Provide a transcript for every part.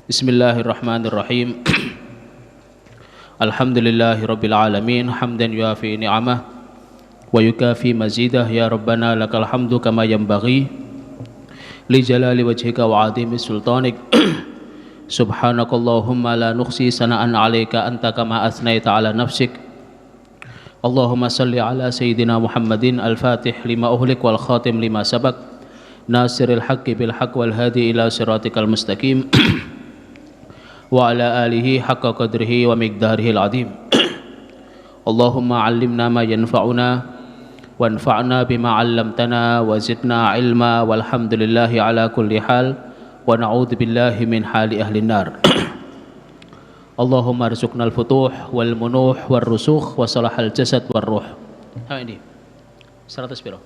Bismillahirrahmanirrahim. Alhamdulillahirabbil alamin hamdan yuafi ni'amah wa yukafi mazidah ya rabbana lakal hamdu kama yanbaghi li jalali wajhika wa 'azimi sultanik. Subhanakallahumma la nuhsi sana'an 'alaika anta kama asnaita 'ala nafsik. Allahumma salli 'ala sayyidina Muhammadin al-fatih lima uhlik wal khatim lima sabaq nasiril haqqi bil haqq wal hadi ila siratikal mustaqim. Wa ala alihi haqqa qadrihi wa miqdarihi al-azim. Allahumma 'allimna ma yanfa'una wanfa'na bima 'allamtana wa zidna ilma walhamdulillahi ala kulli hal wa na'udzu billahi min hali ahli nar. Allahumma arzuqna al-futuh wal munuh war rusukh wa salahal jasad war ruh. Ini 100 piro?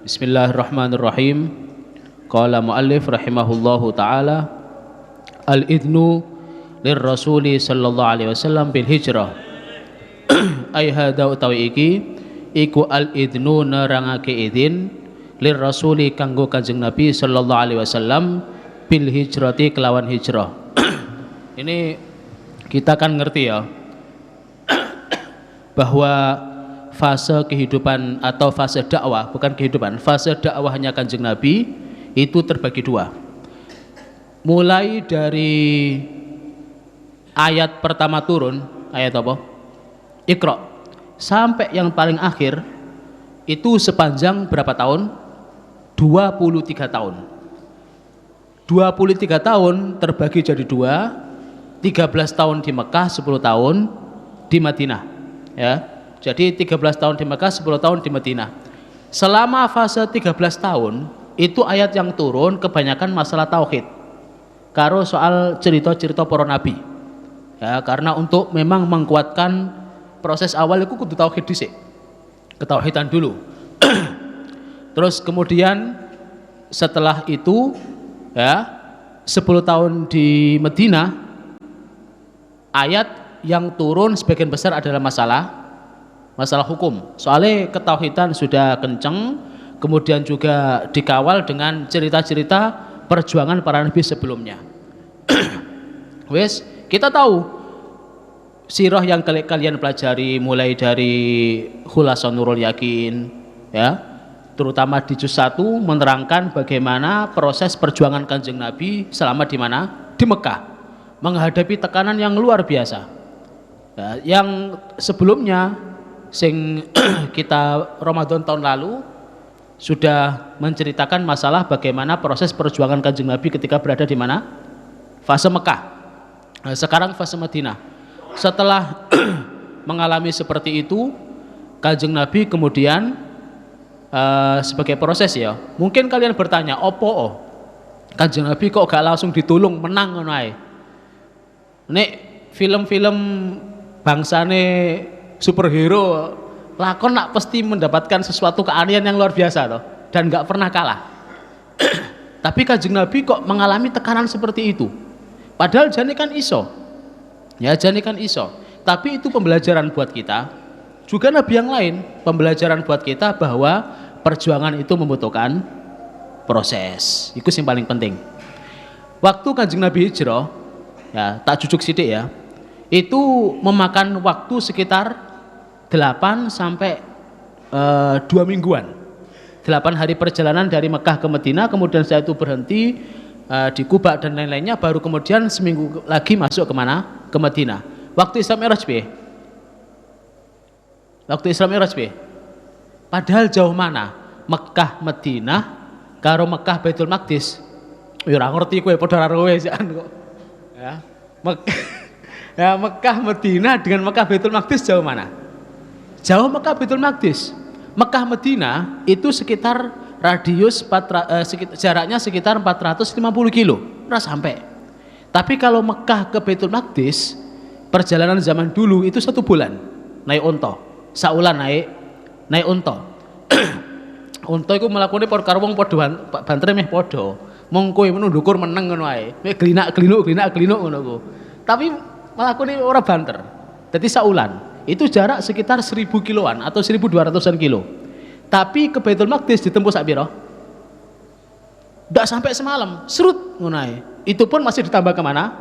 Bismillahirrahmanirrahim. Qala muallif rahimahullahu ta'ala al-idnu lirrasuli sallallahu alaihi wasallam bil hijrah. Ai hada utawi iki iku al-idnu nerangake idin lirrasuli kanggo Kanjeng Nabi sallallahu alaihi wasallam bil hijrati kelawan hijrah. Ini kita kan ngerti ya bahwa fase kehidupan atau fase dakwah, bukan kehidupan, fase dakwahnya Kanjeng Nabi itu terbagi dua. Mulai dari ayat pertama turun, ayat apa? Iqra, sampai yang paling akhir itu sepanjang berapa tahun? 23 tahun. 23 tahun terbagi jadi dua, 13 tahun di Mekah, 10 tahun di Madinah. Ya. Jadi 13 tahun di Mekah, 10 tahun di Madinah. Selama fase 13 tahun itu ayat yang turun kebanyakan masalah tauhid, karo soal cerita-cerita para nabi. Ya, karena untuk memang menguatkan proses awal itu kudu tauhid dhisik. Ketauhidan dulu. Terus kemudian setelah itu ya 10 tahun di Madinah, ayat yang turun sebagian besar adalah masalah hukum. Soalnya ketauhidan sudah kenceng, kemudian juga dikawal dengan cerita-cerita perjuangan para nabi sebelumnya. Wes, kita tahu sirah yang kalian pelajari mulai dari Khulasan Nurul Yakin, ya, terutama di juz 1 menerangkan bagaimana proses perjuangan Kanjeng Nabi selama di mana? Di Mekah, menghadapi tekanan yang luar biasa. Ya, yang sebelumnya, sing kita Ramadan tahun lalu sudah menceritakan masalah bagaimana proses perjuangan Kanjeng Nabi ketika berada di mana? Fase Mekah. Nah, sekarang fase Madinah. Setelah mengalami seperti itu, Kanjeng Nabi kemudian sebagai proses ya. Mungkin kalian bertanya, opo Kanjeng Nabi kok gak langsung ditulung menang ngono ae? Nek film-film bangsane superhero lakon nak pasti mendapatkan sesuatu keahlian yang luar biasa toh, dan nggak pernah kalah. Tapi Kanjeng Nabi kok mengalami tekanan seperti itu? Padahal jane kan iso. Ya, jane kan iso. Tapi itu pembelajaran buat kita. Juga nabi yang lain, pembelajaran buat kita bahwa perjuangan itu membutuhkan proses. Itu yang paling penting. Waktu Kanjeng Nabi hijrah, ya, tak jujuk sidik ya. Itu memakan waktu sekitar 8 sampai 2 mingguan. 8 hari perjalanan dari Mekah ke Madinah, kemudian saya itu berhenti di Kuba dan lain-lainnya, baru kemudian seminggu lagi masuk ke mana? Ke Madinah. Waktu Isra Mi'raj piye? Waktu Isra Mi'raj piye? Padahal jauh mana? Mekah Madinah karo Mekah Baitul Maqdis. Ya ora ngerti kowe padha karo kowe kok. Ya. Ya, Mekah Madinah dengan Mekah Baitul Maqdis jauh mana? Jauh Mekah Baitul Maqdis. Mekah Madinah itu sekitar radius jaraknya sekitar 450 kilo, ora sampai. Tapi kalau Mekah ke Baitul Maqdis, perjalanan zaman dulu itu 1 bulan. naik unta. Saulan naik unta. Unta iku mlakune karo wong padha bantere meh padha. Mong kowe menundukur meneng ngono ae. Kowe glinak-glinuk ngono ku. Tapi mlakune ora banter. Dadi saulan. Itu jarak sekitar 1000 kiloan atau 1200-an kilo. Tapi ke Baitul Maqdis ditempuh sak pira? Ndak sampai semalam, serut ngono ae. Itu pun masih ditambah kemana?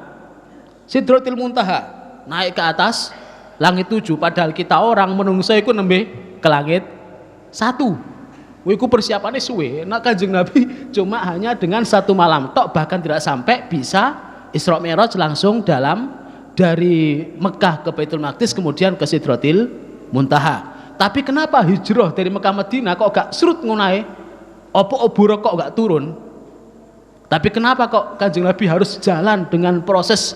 Sidratil Muntaha, naik ke atas langit 7. Padahal kita orang menungso iku nembe ke langit 1. Iku persiapannya suwe. Nak Kanjeng Nabi cuma hanya dengan 1 malam tok, bahkan tidak sampai bisa Isra Mi'raj langsung dari Mekah ke Baitul Maqdis kemudian ke Sidratil Muntaha. Tapi kenapa hijrah dari Mekah Madinah kok gak surut ngono ae? Apa obor kok gak turun? Tapi kenapa kok Kanjeng Nabi harus jalan dengan proses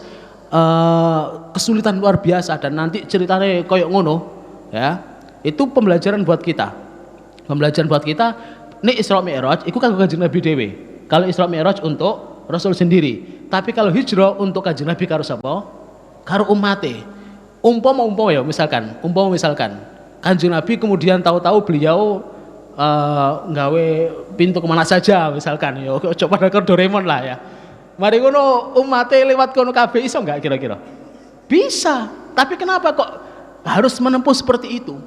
kesulitan luar biasa, dan nanti ceritanya koyok ngono ya. Itu pembelajaran buat kita. Pembelajaran buat kita. Nih Isra Mi'raj itu kan Kanjeng Nabi dewe. Kalau Isra Mi'raj untuk Rasul sendiri. Tapi kalau hijrah untuk Kanjeng Nabi karo sapa? Karo umate. Umpama ya misalkan Kanjeng Nabi kemudian tahu-tahu beliau nggawe pintu kemana saja misalkan ya, coba pada Doraemon lah ya. Mari ngono umate lewat kono kabeh iso enggak kira-kira? Bisa. Tapi kenapa kok harus menempuh seperti itu?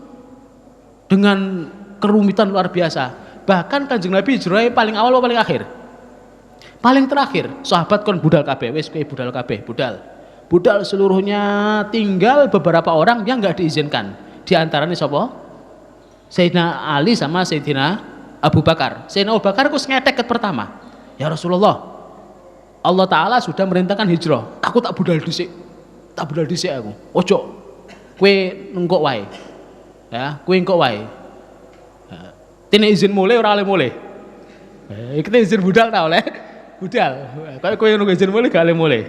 Dengan kerumitan luar biasa. Bahkan Kanjeng Nabi hijrah paling awal atau paling akhir? Paling terakhir. Sahabat kon budal kabeh, wis kowe budal kabeh, budal seluruhnya, tinggal beberapa orang yang enggak diizinkan. Di antaranya sapa? Sayyidina Ali sama Sayyidina Abu Bakar. Sayyidina Abu Bakar ku ngedek pertama. Ya Rasulullah, Allah Ta'ala sudah merintahkan hijrah. Aku tak budal dhisik aku. Ojo, kowe engkok wae. Ya, kowe engkok wae. Tine izin mulai ora oleh mulai. Iki izin budal ta oleh? Budal. Kowe nunggu izin mulai gak oleh mulai.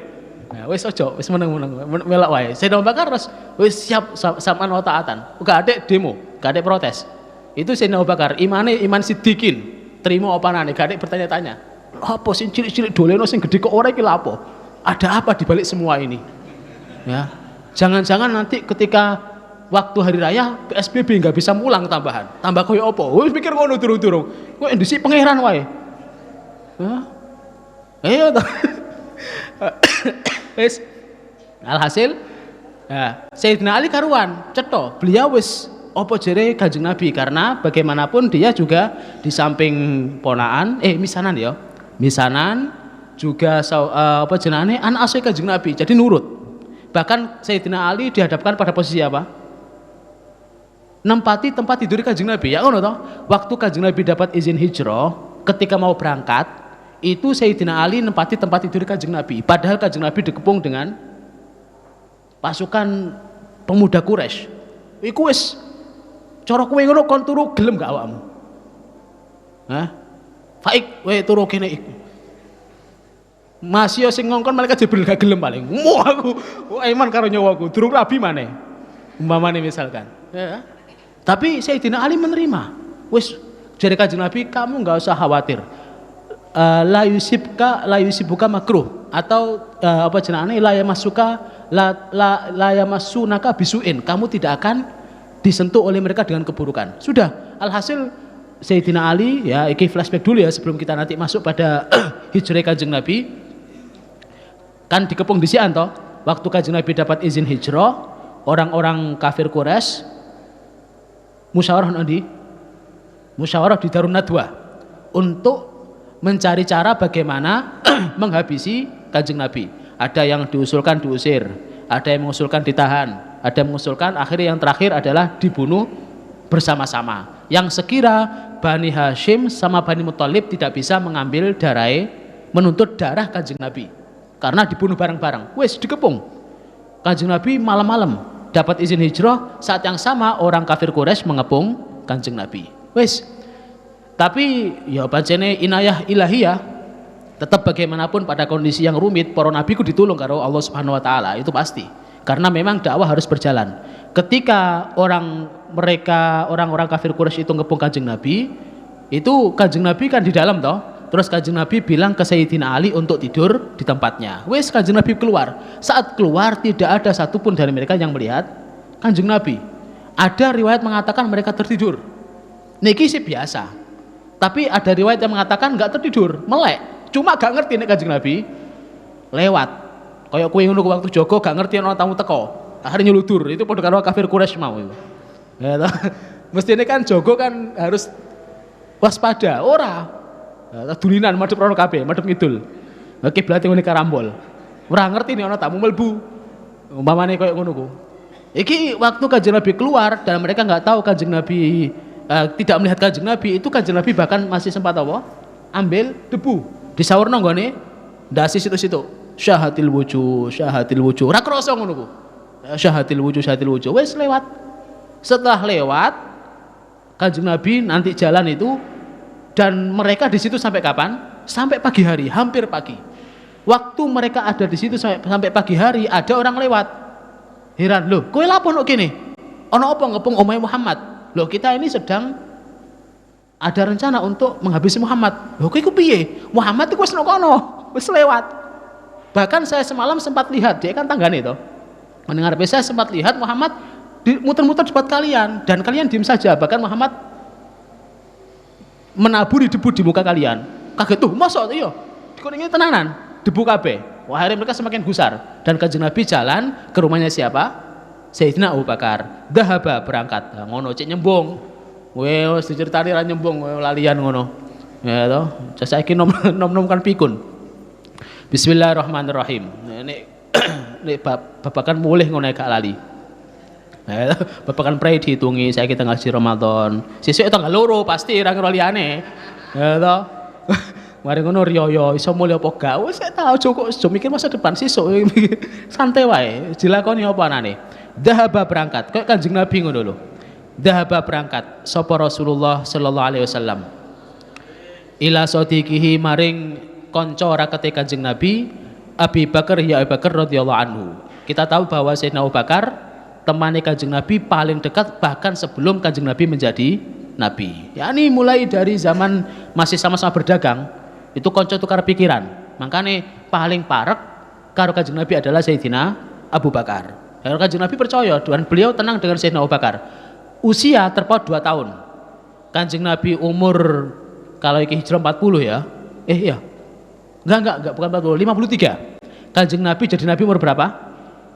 Nah, wis ojo, wis meneng melok wae. Sayyidina Abu Bakar terus wis siap saman wa taatan. Gak ada demo, gak ada protes. Itu Sayyidina Abu Bakar, iman siddiqin. Terima opanane, gak ada bertanya-tanya. Apa sing cilik-cilik doleno sing gede kok ora iki lha apa? Ada apa di balik semua ini? Ya. Jangan-jangan nanti ketika waktu hari raya PSBB nggak bisa mulang tambahan. Tambah koyo apa? Wis mikir ngono durung-durung. Kowe ndhisik pangeran wae. Hah? Ayo to. Wis alhasil ya, Sayyidina Ali karuan cetha. Beliau wis apa jere Kanjeng Nabi, karena bagaimanapun dia juga di samping ponaan misanan ya. Misanan juga apa jenenge anak asuh Kanjeng Nabi, jadi nurut. Bahkan Sayyidina Ali dihadapkan pada posisi apa? Nempati tempat tidur Kanjeng Nabi. Ya ngono toh. Waktu Kanjeng Nabi dapat izin hijrah, ketika mau berangkat, itu Sayyidina Ali nempati tempat tidur Kanjeng Nabi. Padahal Kanjeng Nabi dikepung dengan pasukan pemuda Quraisy. Iku wis cara kowe ngono kon turu gelem gak awakmu? Hah? Faik, we turu kene iku. Masih sing ngongkon malaikat Jibril gak gelem paling. Wah aku, iman karo nyawaku, durung rabi maneh. Umpamane misalkan, ya. Tapi Sayyidina Ali menerima. Wis jare Kanjeng Nabi, kamu enggak usah khawatir. La yusibuka makruh atau apa jenenge la yamassunaka bisuin. Kamu tidak akan disentuh oleh mereka dengan keburukan. Sudah, alhasil Sayyidina Ali, ya iki flashback dulu ya sebelum kita nanti masuk pada hijrah Kanjeng Nabi. Kan dikepung disian toh. Waktu Kanjeng Nabi dapat izin hijrah, orang-orang kafir Quraisy musyawarah nanti. Musyawarah di Darun Nadwa untuk mencari cara bagaimana menghabisi Kanjeng Nabi. Ada yang diusulkan diusir, ada yang mengusulkan ditahan, ada yang mengusulkan akhirnya yang terakhir adalah dibunuh bersama-sama. Yang sekira Bani Hashim sama Bani Muthalib tidak bisa mengambil menuntut darah Kanjeng Nabi karena dibunuh bareng-bareng. Wes dikepung. Kanjeng Nabi malam-malam dapat izin hijrah, saat yang sama orang kafir Quraisy mengepung Kanjeng Nabi. Wes. Tapi ya pancene inayah ilahiyah, tetap bagaimanapun pada kondisi yang rumit para nabi ku ditulung karo Allah Subhanahu wa taala, itu pasti. Karena memang dakwah harus berjalan. Ketika orang-orang kafir Quraisy itu ngepung Kanjeng Nabi, itu Kanjeng Nabi kan di dalam toh. Terus Kanjeng Nabi bilang ke Sayyidina Ali untuk tidur di tempatnya. Wes Kanjeng Nabi keluar. Saat keluar tidak ada satupun dari mereka yang melihat Kanjeng Nabi. Ada riwayat mengatakan mereka tertidur. Niki sih biasa. Tapi ada riwayat yang mengatakan nggak tertidur, melek. Cuma gak ngerti nek Kanjeng Nabi lewat. Kayak kowe ngono waktu jogo gak ngerti ana tamu teko. Akhirnya nyuludur. Itu padha karo kafir Quraisy mau itu. Ya toh. Mestine kan jogo kan harus waspada. Ora. Dulinan madhep rono kabeh, madhep ngidul. Kiblat ngene karambol. Ora ngerti nek ana tamu mlebu. Umpamane koyo ngono ku. Iki waktu Kanjeng Nabi keluar dan mereka nggak tahu Kanjeng Nabi tidak melihat Kanjeng Nabi, itu Kanjeng Nabi bahkan masih sempat apa? Ambil debu, disaurno nggone ndasi situ-situ. Syahatil wujuh. Ora krasa ngono ku. Syahatil wujuh. Wes lewat. Setelah lewat Kanjeng Nabi nanti jalan itu dan mereka di situ sampai kapan? Sampai pagi hari, hampir pagi. Waktu mereka ada di situ sampai pagi hari, ada orang lewat. Heran, loh, kowe lapo kok kene? Ana apa ngepung omahe Muhammad? Loh, kita ini sedang ada rencana untuk menghabisi Muhammad. Loh, kowe iku piye? Muhammad iku wis nang kono, wis lewat. Bahkan saya semalam sempat lihat, dia kan tanggane to. Mendengar saya sempat lihat Muhammad muter-muter di depan kalian dan kalian diam saja. Bahkan Muhammad menaburi debu di muka kalian. Kaget tuh, mosok iya. Dikono iki tenanan, debu kabeh. Wah, akhirnya mereka semakin gusar dan Kanjeng Nabi jalan ke rumahnya siapa? Sayyidina Abu Bakar. Dhahaba berangkat. Nah, ngono cek nyembung. Wes diceritani ra nyembung lalian ngono. Ya toh, saiki nom kan pikun. Bismillahirrahmanirrahim. Nek babakan mulih ngono gak lali. Ya, babakan pray dihitungi saiki tanggal si Ramadan. Sesuk tanggal loro pasti ra ngira liyane. Ya toh. Mari ngono riyo iso mulya apa gak wis tak aja mikir masa depan sesuk santai wae dilakoni apa anane. Dhahaba berangkat kok Kanjeng Nabi ngono lho. Dhahaba berangkat sapa Rasulullah sallallahu alaihi wasallam ila sadiqihi maring kanca rakete Kanjeng Nabi Abi Bakar radhiyallahu anhu. Kita tahu bahwa Sayyidina Abu Bakar temani Kanjeng Nabi paling dekat bahkan sebelum Kanjeng Nabi menjadi nabi. Yakni mulai dari zaman masih sama-sama berdagang itu konco tukar pikiran. Makanya paling parek karo Kanjeng Nabi adalah Sayyidina Abu Bakar. Dan Kanjeng Nabi percaya dan beliau tenang dengan Sayyidina Abu Bakar. Usia terpaut 2 tahun. Kanjeng Nabi umur kalau iki hijrah 40 ya. Iya. Enggak bukan 40, 53. Kanjeng Nabi jadi Nabi umur berapa?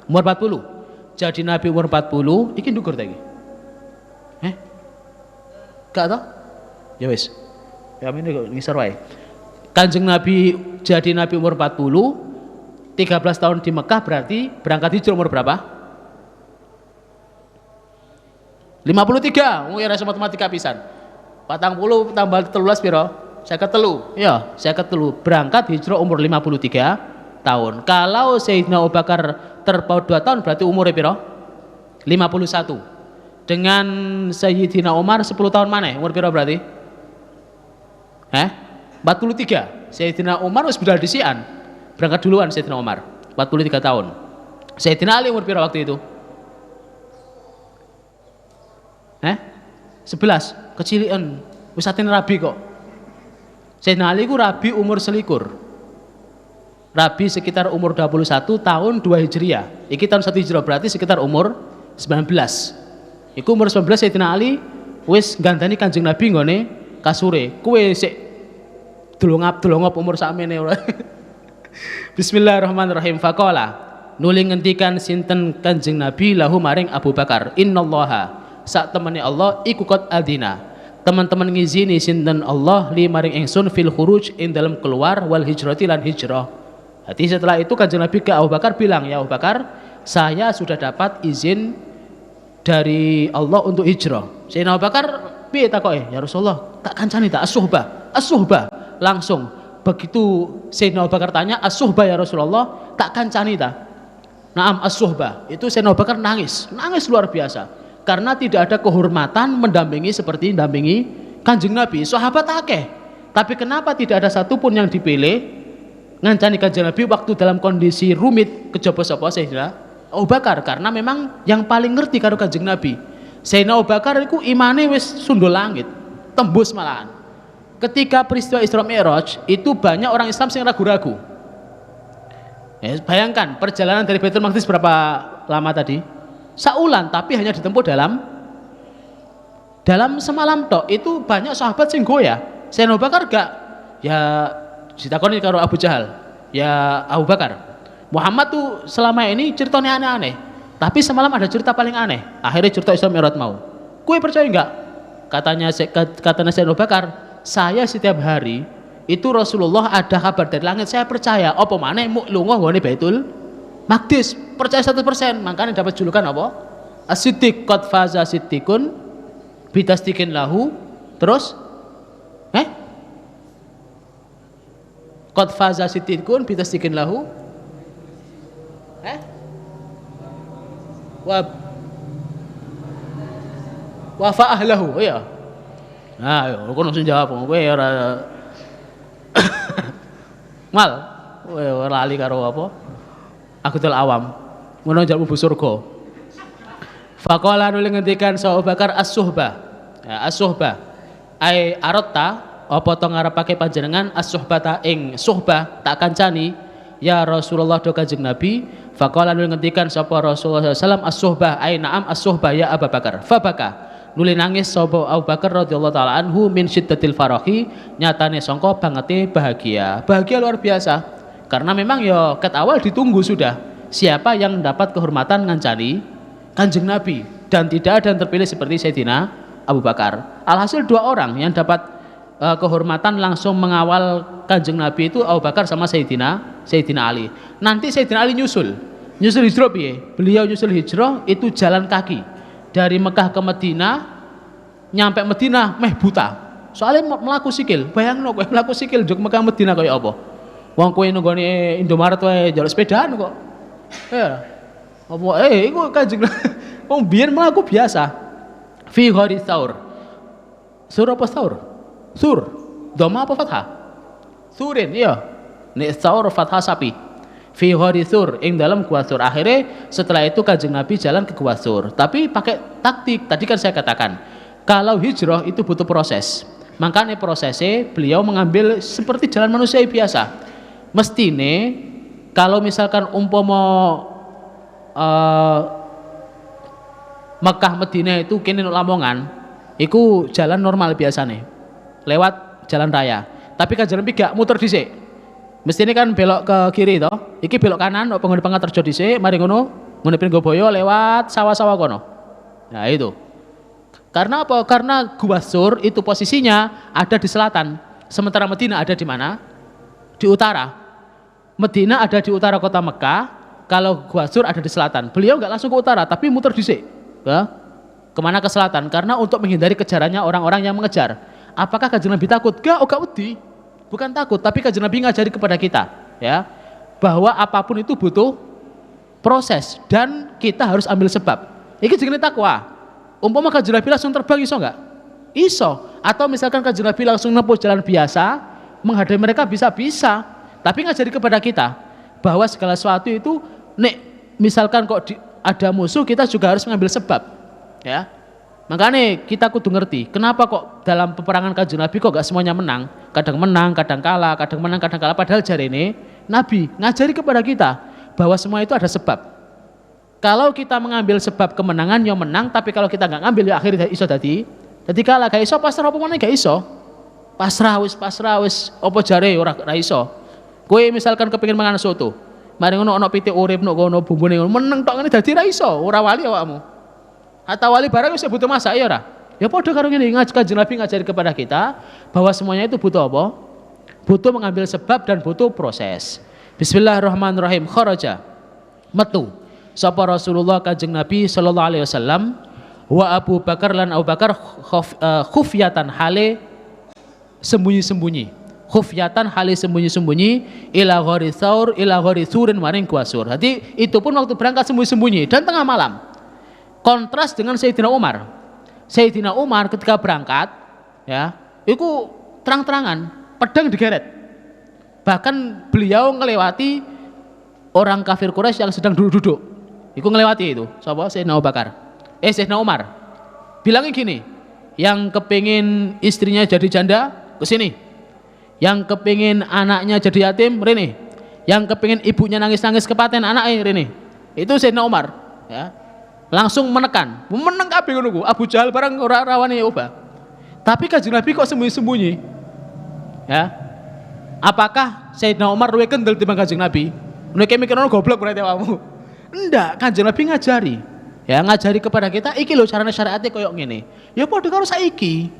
Umur 40. Jadi Nabi umur 40, iki ndukur ta iki? Gak tau? Ya wis. Ya ini ngisor wae. Kanjeng Nabi jadi Nabi umur 40, 13 tahun di Mekah berarti berangkat hijrah umur berapa? 53. Oh ya rasa matematika pisan. 40 tambah 13 piro? 53. Ya, 53. Berangkat hijrah umur 53 tahun. Kalau Sayyidina Abu Bakar terpaut 2 tahun berarti umurnya piro? 51. Dengan Sayyidina Umar 10 tahun mana? Umur piro berarti? 43. Sayyidina Umar wis budal disian. Berangkat duluan Sayyidina Umar. 43 tahun. Sayyidina Ali umur piro waktu itu? 11. Kecilian. Wis aten rabi kok. Sayyidina Ali ku rabi umur selikur. Rabi sekitar umur 21 tahun 2 Hijriah. Iki tahun 1 Hijriah berarti sekitar umur 19. Iku umur 19 Sayyidina Ali wis gandani Kanjeng Nabi nggone kasure. Kowe sik delongap umur sakmene ora. Bismillahirrahmanirrahim. Faqala nuli ngendikan sinten Kanjeng Nabi lahu maring Abu Bakar, innallaha sak temene Allah iku qad adina. Teman-teman ngizini sinten Allah li maring ingsun fil khuruj ing dalam keluar wal hijrati lan hijrah. Hati setelah itu Kanjeng Nabi ke Abu Bakar bilang, ya Abu Bakar, saya sudah dapat izin dari Allah untuk hijrah. Sayyidina Abu Bakar piye takoke? Ya Rasulullah, tak kancani tak as-suhbah. Langsung begitu Sayyidina Abu Bakar tanya as-suhbah ya Rasulullah, tak kancani ta? Naam as-suhbah. Itu Sayyidina Abu Bakar nangis luar biasa. Karena tidak ada kehormatan mendampingi seperti mendampingi Kanjeng Nabi. Sahabat akeh. Tapi kenapa tidak ada satupun yang dipilih ngancani Kanjeng Nabi waktu dalam kondisi rumit kejaba sapa Sayyidina Abu Bakar? Karena memang yang paling ngerti karo Kanjeng Nabi. Sayyidina Abu Bakar iku imane wis sundul langit, tembus malahan. Ketika peristiwa Isra Mi'raj itu banyak orang Islam yang ragu-ragu. Ya, bayangkan perjalanan dari Baitul Maqdis berapa lama tadi? Saulan, tapi hanya ditempuh dalam Dalam semalam tok itu banyak sahabat sing goyah. Sayyidina Abu Bakar gak. Ya ditakoni karo Abu Jahal. Ya Abu Bakar, Muhammad tuh selama ini ceritanya aneh-aneh. Tapi semalam ada cerita paling aneh. Akhirnya cerita Isra Mi'raj mau. Kue percaya enggak? Katanya Sayyidina Abu Bakar, saya setiap hari itu Rasulullah ada kabar dari langit, saya percaya. Apa maneh muk lunga nggone Baitul Maqdis, percaya 100%. Makanya dapat julukan apa? As-Siddiq, qad faza siddiqun bitasdiqin lahu. Terus qad faza siddiqun bitasdiqin lahu. Wa fa'ahlahu. Iya. Nah, yo kono sing jawab kowe ora mal. Kowe ora lali karo apa? Aku tul awam. Ngono njak mlebu surga. Faqala nuli ngendikan Abu Bakar as-suhbah. Ya, as-suhbah. Ai aratta apa to ngarepake panjenengan as-suhbata ing suhbah tak kancani ya Rasulullah do Kanjeng Nabi. Faqala nuli ngendikan sapa Rasulullah sallallahu as-suhbah ai na'am as-suhbah ya Abu Bakar. Fabaka nuli nangis sapa Abu Bakar radhiyallahu taala anhu min syiddatil farahi, nyatane sangka bangete bahagia. Bahagia luar biasa. Karena memang ya ket awal ditunggu sudah siapa yang dapat kehormatan ngancani Kanjeng Nabi, dan tidak ada yang terpilih seperti Sayyidina Abu Bakar. Alhasil dua orang yang dapat kehormatan langsung mengawal Kanjeng Nabi itu Abu Bakar sama Sayyidina Ali. Nanti Sayyidina Ali nyusul hijrah piye? Beliau nyusul hijrah itu jalan kaki dari Mekah ke Madinah, nyampe Madinah meh buta. Soalnya melaku sikil. Bayangno kowe melaku sikil juk Mekah Madinah kaya apa? Wong kowe nenggone Indomaret wae njaluk sepedaan kok. Ya. Apa iku Kanjeng wong biyen mlaku biasa. Fi ghari tsaur. Sur apa tsaur? Sur. Dhamma apa fathah? Surin, iya. Nek tsaur fathah sapi. Fi ghari tsur ing dalam gua Tsur. Akhirnya setelah itu Kanjeng Nabi jalan ke gua Tsur. Tapi pakai taktik. Tadi kan saya katakan, kalau hijrah itu butuh proses. Makanya prosesnya beliau mengambil seperti jalan manusia biasa. Mestine kalau misalkan umpama Mekah Madinah itu kene Lamongan, iku jalan normal biasa nih, lewat jalan raya. Tapi Kanjeng Nabi gak muter dhisik. Mestine kan belok ke kiri toh, iki belok kanan, pengen Pangaterjo dhisik, mari ngono, ngene Pringgoboyo lewat sawah-sawah kono. Nah itu. Karena apa? Karena Gua Tsur itu posisinya ada di selatan, sementara Madinah ada di mana? Di utara. Madinah ada di utara kota Mekah. Kalau Gua Tsur ada di selatan. Beliau nggak langsung ke utara, tapi muter dhisik. Ya. Kemana? Ke selatan. Karena untuk menghindari kejarannya orang-orang yang mengejar. Apakah Kanjeng Nabi takut? Gak wedi. Bukan takut, tapi Kanjeng Nabi ngajari kepada kita, ya, bahwa apapun itu butuh proses dan kita harus ambil sebab. Iki jenenge takwa. Umpama Kanjeng Nabi langsung terbang iso nggak? Iso. Atau misalkan Kanjeng Nabi langsung nempuh jalan biasa, menghadapi mereka bisa. Tapi ngajari kepada kita bahwa segala sesuatu itu nek misalkan kok ada musuh, kita juga harus mengambil sebab, ya. Makanya kita kudu ngerti kenapa kok dalam peperangan Kanjeng Nabi kok gak semuanya menang, kadang menang, kadang kalah, kadang menang, kadang kalah. Padahal jarene Nabi ngajari kepada kita bahwa semua itu ada sebab. Kalau kita mengambil sebab kemenangan ya menang, tapi kalau kita nggak ngambil ya akhirnya iso jadi kalah. Gak iso pasrah apa mana gak iso. Pasrah wis apa jare ora iso. Kowe misalkan kepengin mangan soto, mari ngono ana pitik urip nok kono bumbune ngono meneng tok ngene dadi ra iso, ora wali awakmu. Atau wali barang wis butuh masak ya ora? Ya padha karo ngene, Kanjeng Nabi ngajari kepada kita bahwa semuanya itu butuh apa? Butuh mengambil sebab dan butuh proses. Bismillahirrahmanirrahim. Kharaja metu sapa Rasulullah Kanjeng Nabi sallallahu alaihi wasallam wa Abu Bakar lan Abu Bakar khufyatan hale sembunyi-sembunyi. Khufyatan hale sembunyi-sembunyi ila ghari tsaur ila ghari tsurin maring Gua Tsur. Jadi itu pun waktu berangkat sembunyi-sembunyi dan tengah malam. Kontras dengan Sayyidina Umar. Sayyidina Umar ketika berangkat, ya, itu terang-terangan, pedang digeret. Bahkan beliau ngelewati orang kafir Quraisy yang sedang duduk-duduk. Itu ngelewati itu. Sapa? Sayyidina Abu Bakar. Sayyidina Umar. Bilangnya gini, yang kepingin istrinya jadi janda, ke sini. Yang kepingin anaknya jadi yatim, rene. Yang kepingin ibunya nangis-nangis kepaten anaknya, rene. Itu Sayyidina Umar, ya. langsung menekan, meneng kabeh ngono ku. Abu Jahal barang ora rawani obah. Tapi Kanjeng Nabi kok sembunyi-sembunyi? Ya. Apakah Sayyidina Umar luwih kendel timbang Kanjeng Nabi? Nek mikirno goblok berarti awakmu. Enggak, Kanjeng Nabi ngajari. Ya, ngajari kepada kita iki lho carane syariate koyo ngene. Ya padha karo saiki.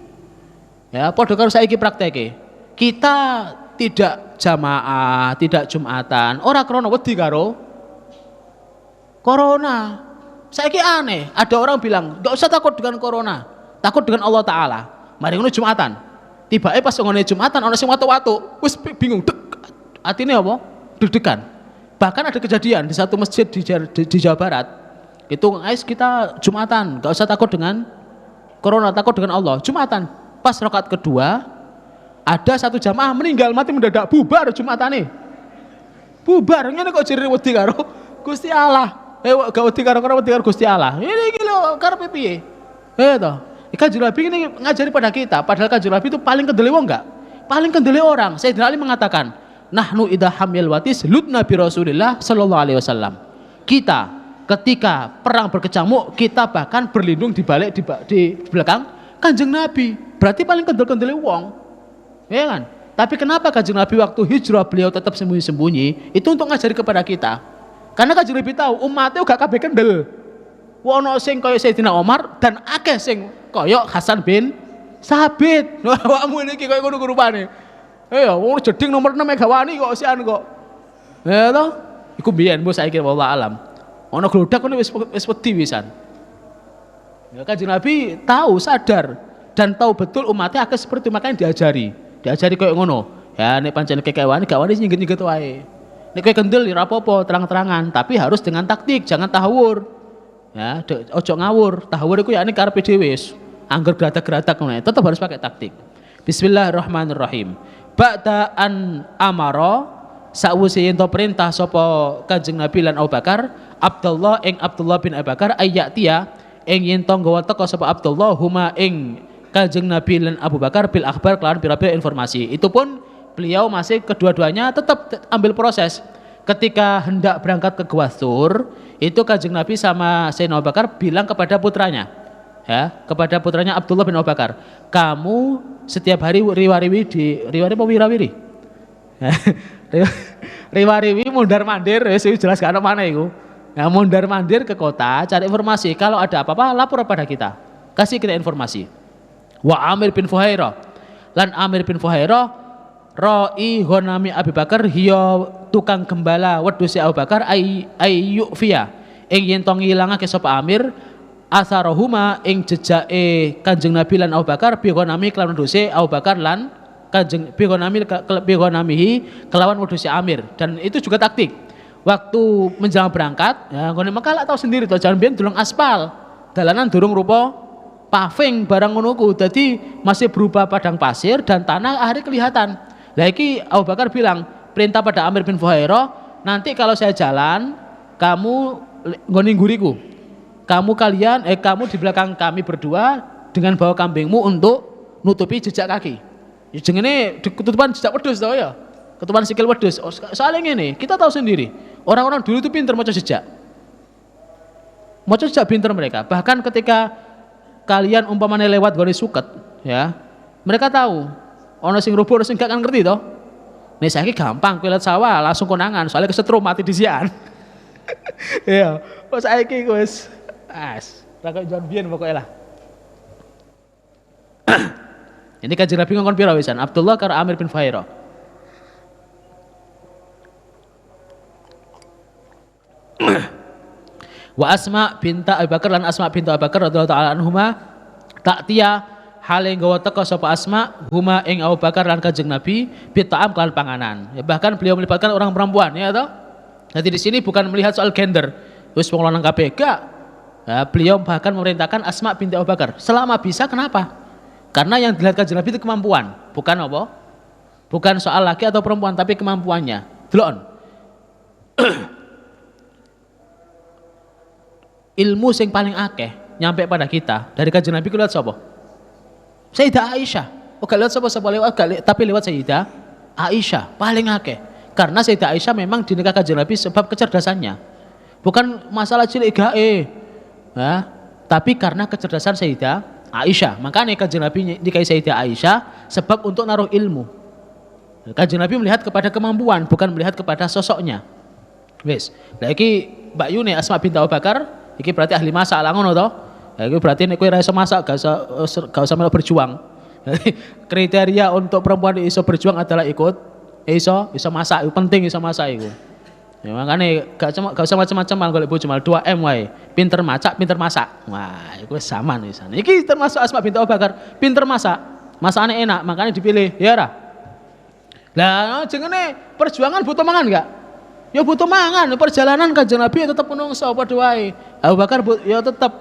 Ya, padha karo saiki prakteke. Kita tidak jamaah, tidak Jumatan, ora krana wedi karo corona. Saiki aneh, ada orang bilang, "Enggak usah takut dengan corona, takut dengan Allah taala." Mari ngono Jumatan. Tibake pas ngene Jumatan ana sing watu-watu, wis bingung, atine apa? Deg-degan. Bahkan ada kejadian di satu masjid di Jawa Barat. Itu guys kita Jumatan, enggak usah takut dengan corona, takut dengan Allah. Jumatan. Pas rakaat kedua ada satu jamaah meninggal mati mendadak, bubar Jumatane. Bubar, ngene kok jere wedi karo Gusti Allah. Gak wedi karo Gusti Allah. Ini iki lho karepe piye? To. Kanjeng Nabi ini ngajari pada kita, padahal Kanjeng Nabi itu paling kendele wong enggak? Paling kendele orang. Sayyidina Ali mengatakan, "Nahnu idza hamil watis ludna bi Rasulillah sallallahu alaihi wasallam." Kita ketika perang berkecamuk, kita bahkan berlindung di balik di belakang Kanjeng Nabi. Berarti paling kendel-kendele wong. Ya kan? Tapi kenapa Kanjeng Nabi waktu hijrah beliau tetap sembunyi-sembunyi? Itu untuk ngajari kepada kita. Karena Kanjeng Nabi tahu umatnya gak kabeh kendel. Wono sing kaya Sayyidina Umar dan akeh sing kaya Hasan bin Sabit. Awakmu iki kaya ngono rupane. Ya wong jeding nomor 6 megawani kok sian kok. Ya toh? Iku biyen mbok saiki wallah alam. Ono glodak ngono wis wedi wisan. Ya Kanjeng Nabi tahu, sadar dan tahu betul umatnya akeh seperti itu, makanya diajari kaya ngono. Ya nek pancen kekewani gak wani nyingget-nyingget wae. Nek kowe kendel ya ora apa-apa, terang-terangan, tapi harus dengan taktik, jangan tahawur. Ya, ojo ngawur. Tahawur iku ya nek karepe dhewe wis. Angger geratak-geratak ngono, tetep harus pakai taktik. Bismillahirrahmanirrahim. Ba'da an amara sawise ento perintah sapa Kanjeng Nabi lan Abu Bakar, Abdullah bin Abu Bakar ayatia ing yen nggawa teka sapa Abdullah huma ing Kanjeng Nabi lan Abu Bakar bil akhbar kelawan pira-pira informasi. Itu pun beliau masih kedua-duanya tetap ambil proses. Ketika hendak berangkat ke Gua Tsur, itu Kanjeng Nabi sama Sayyidina Abu Bakar bilang kepada putranya, ya, kepada putranya Abdullah bin Abu Bakar, kamu setiap hari riwariwi apa wirawiri? Riwariwi mondar-mandir, wis jelas gak ono mana iku. Ya, mondar-mandir ke kota, cari informasi. Kalau ada apa-apa lapor pada kita. Kasih kita informasi. Wa Amir bin Fuhairah. Lan Amir bin Fuhairah Ra'i Ghanami Abu Bakar hiya tukang gembala wedhuse Abu Bakar ayyufiya ing yen to ngilangake sapa Amir asarahuma ing jejake Kanjeng Nabi lan Abu Bakar bi ghanami kelawan wedhuse Abu Bakar lan Kanjeng bi ghanamihi kelawan wedhuse Amir. Dan itu juga taktik waktu menjelang berangkat ya ngene Mekah lak tau sendiri to jalan biyen durung aspal dalanan durung rupa paving barang ngono ku dadi masih berupa padang pasir dan tanah akhirnya kelihatan. Lah iki Abu Bakar bilang, perintah pada Amir bin Fuhairah, nanti kalau saya jalan, kamu nggone ngguriku. Kamu di belakang kami berdua dengan bawa kambingmu untuk nutupi jejak kaki. Ya jenenge ketutupan jejak wedhus to ya. Ketutupan sikil wedhus. Soalnya ngene, kita tahu sendiri, orang-orang dulu itu pinter maca jejak. Maca jejak pinter mereka. Bahkan ketika kalian umpamanya lewat gone suket, ya, mereka tahu. Ono sing rubuh ono sing gak kan ngerti to. Nek saiki gampang kowe lihat sawah langsung konangan, soalnya kesetrum mati disian. Iya, kok saiki wis ra koyo John Bien pokoke lah. Ini Kanjeng Nabi ngongkon pira wisan? Abdullah karo Amir bin Fuhairah. Wa Asma binta Abu Bakar lan Asma bintu Abu Bakar radhiyallahu ta'ala anhuma taktia hale nggawa teka sapa Asma huma ing Abu Bakar lan Kanjeng Nabi bita'am kan panganan. Ya, bahkan beliau melibatkan orang perempuan ya toh. Jadi di sini bukan melihat soal gender. Wis wong lanang kabeh gak. Ya, beliau bahkan memerintahkan Asma binti Abu Bakar selama bisa. Kenapa? Karena yang dilihat Kanjeng Nabi itu kemampuan, bukan apa? Bukan soal laki atau perempuan tapi kemampuannya. Delok. Ilmu sing paling akeh nyampe pada kita dari Kanjeng Nabi ku lihat sapa? Sayyidah Aisyah. Oh gak lewat sapa lewat tapi lewat Sayyidah Aisyah paling akeh. Karena Sayyidah Aisyah memang dinikah Kanjeng Nabi sebab kecerdasannya. Bukan masalah cilik gae. Ya, tapi karena kecerdasan Sayyidah Aisyah. Makanya Kanjeng Nabi nikahi Sayyidah Aisyah sebab untuk naruh ilmu. Kanjeng Nabi melihat kepada kemampuan, bukan melihat kepada sosoknya. Wis. Lah iki Mbak Yuni Asma binti Abu Bakar, iki berarti ahli masak lah ngono to. Lah iki berarti nek kowe ra iso masak gak usah melok berjuang. Kriteria untuk perempuan iso berjuang adalah ikut iso masak, itu penting iso masak iku. Ya makanya gak usah macam-macam mal golek bojo mal 2M wae. Pinter masak, pinter masak. Wah, iku sama nih sana. Iki termasuk Asma binti Abu Bakar, pinter masak. Masakane enak, makanya dipilih. Ya ora? Lah jenenge perjuangan butuh mangan enggak? Ya butuh mangan. Perjalanan Kanjeng Nabi ya tetep menungso padha wae. Abu Bakar ya tetep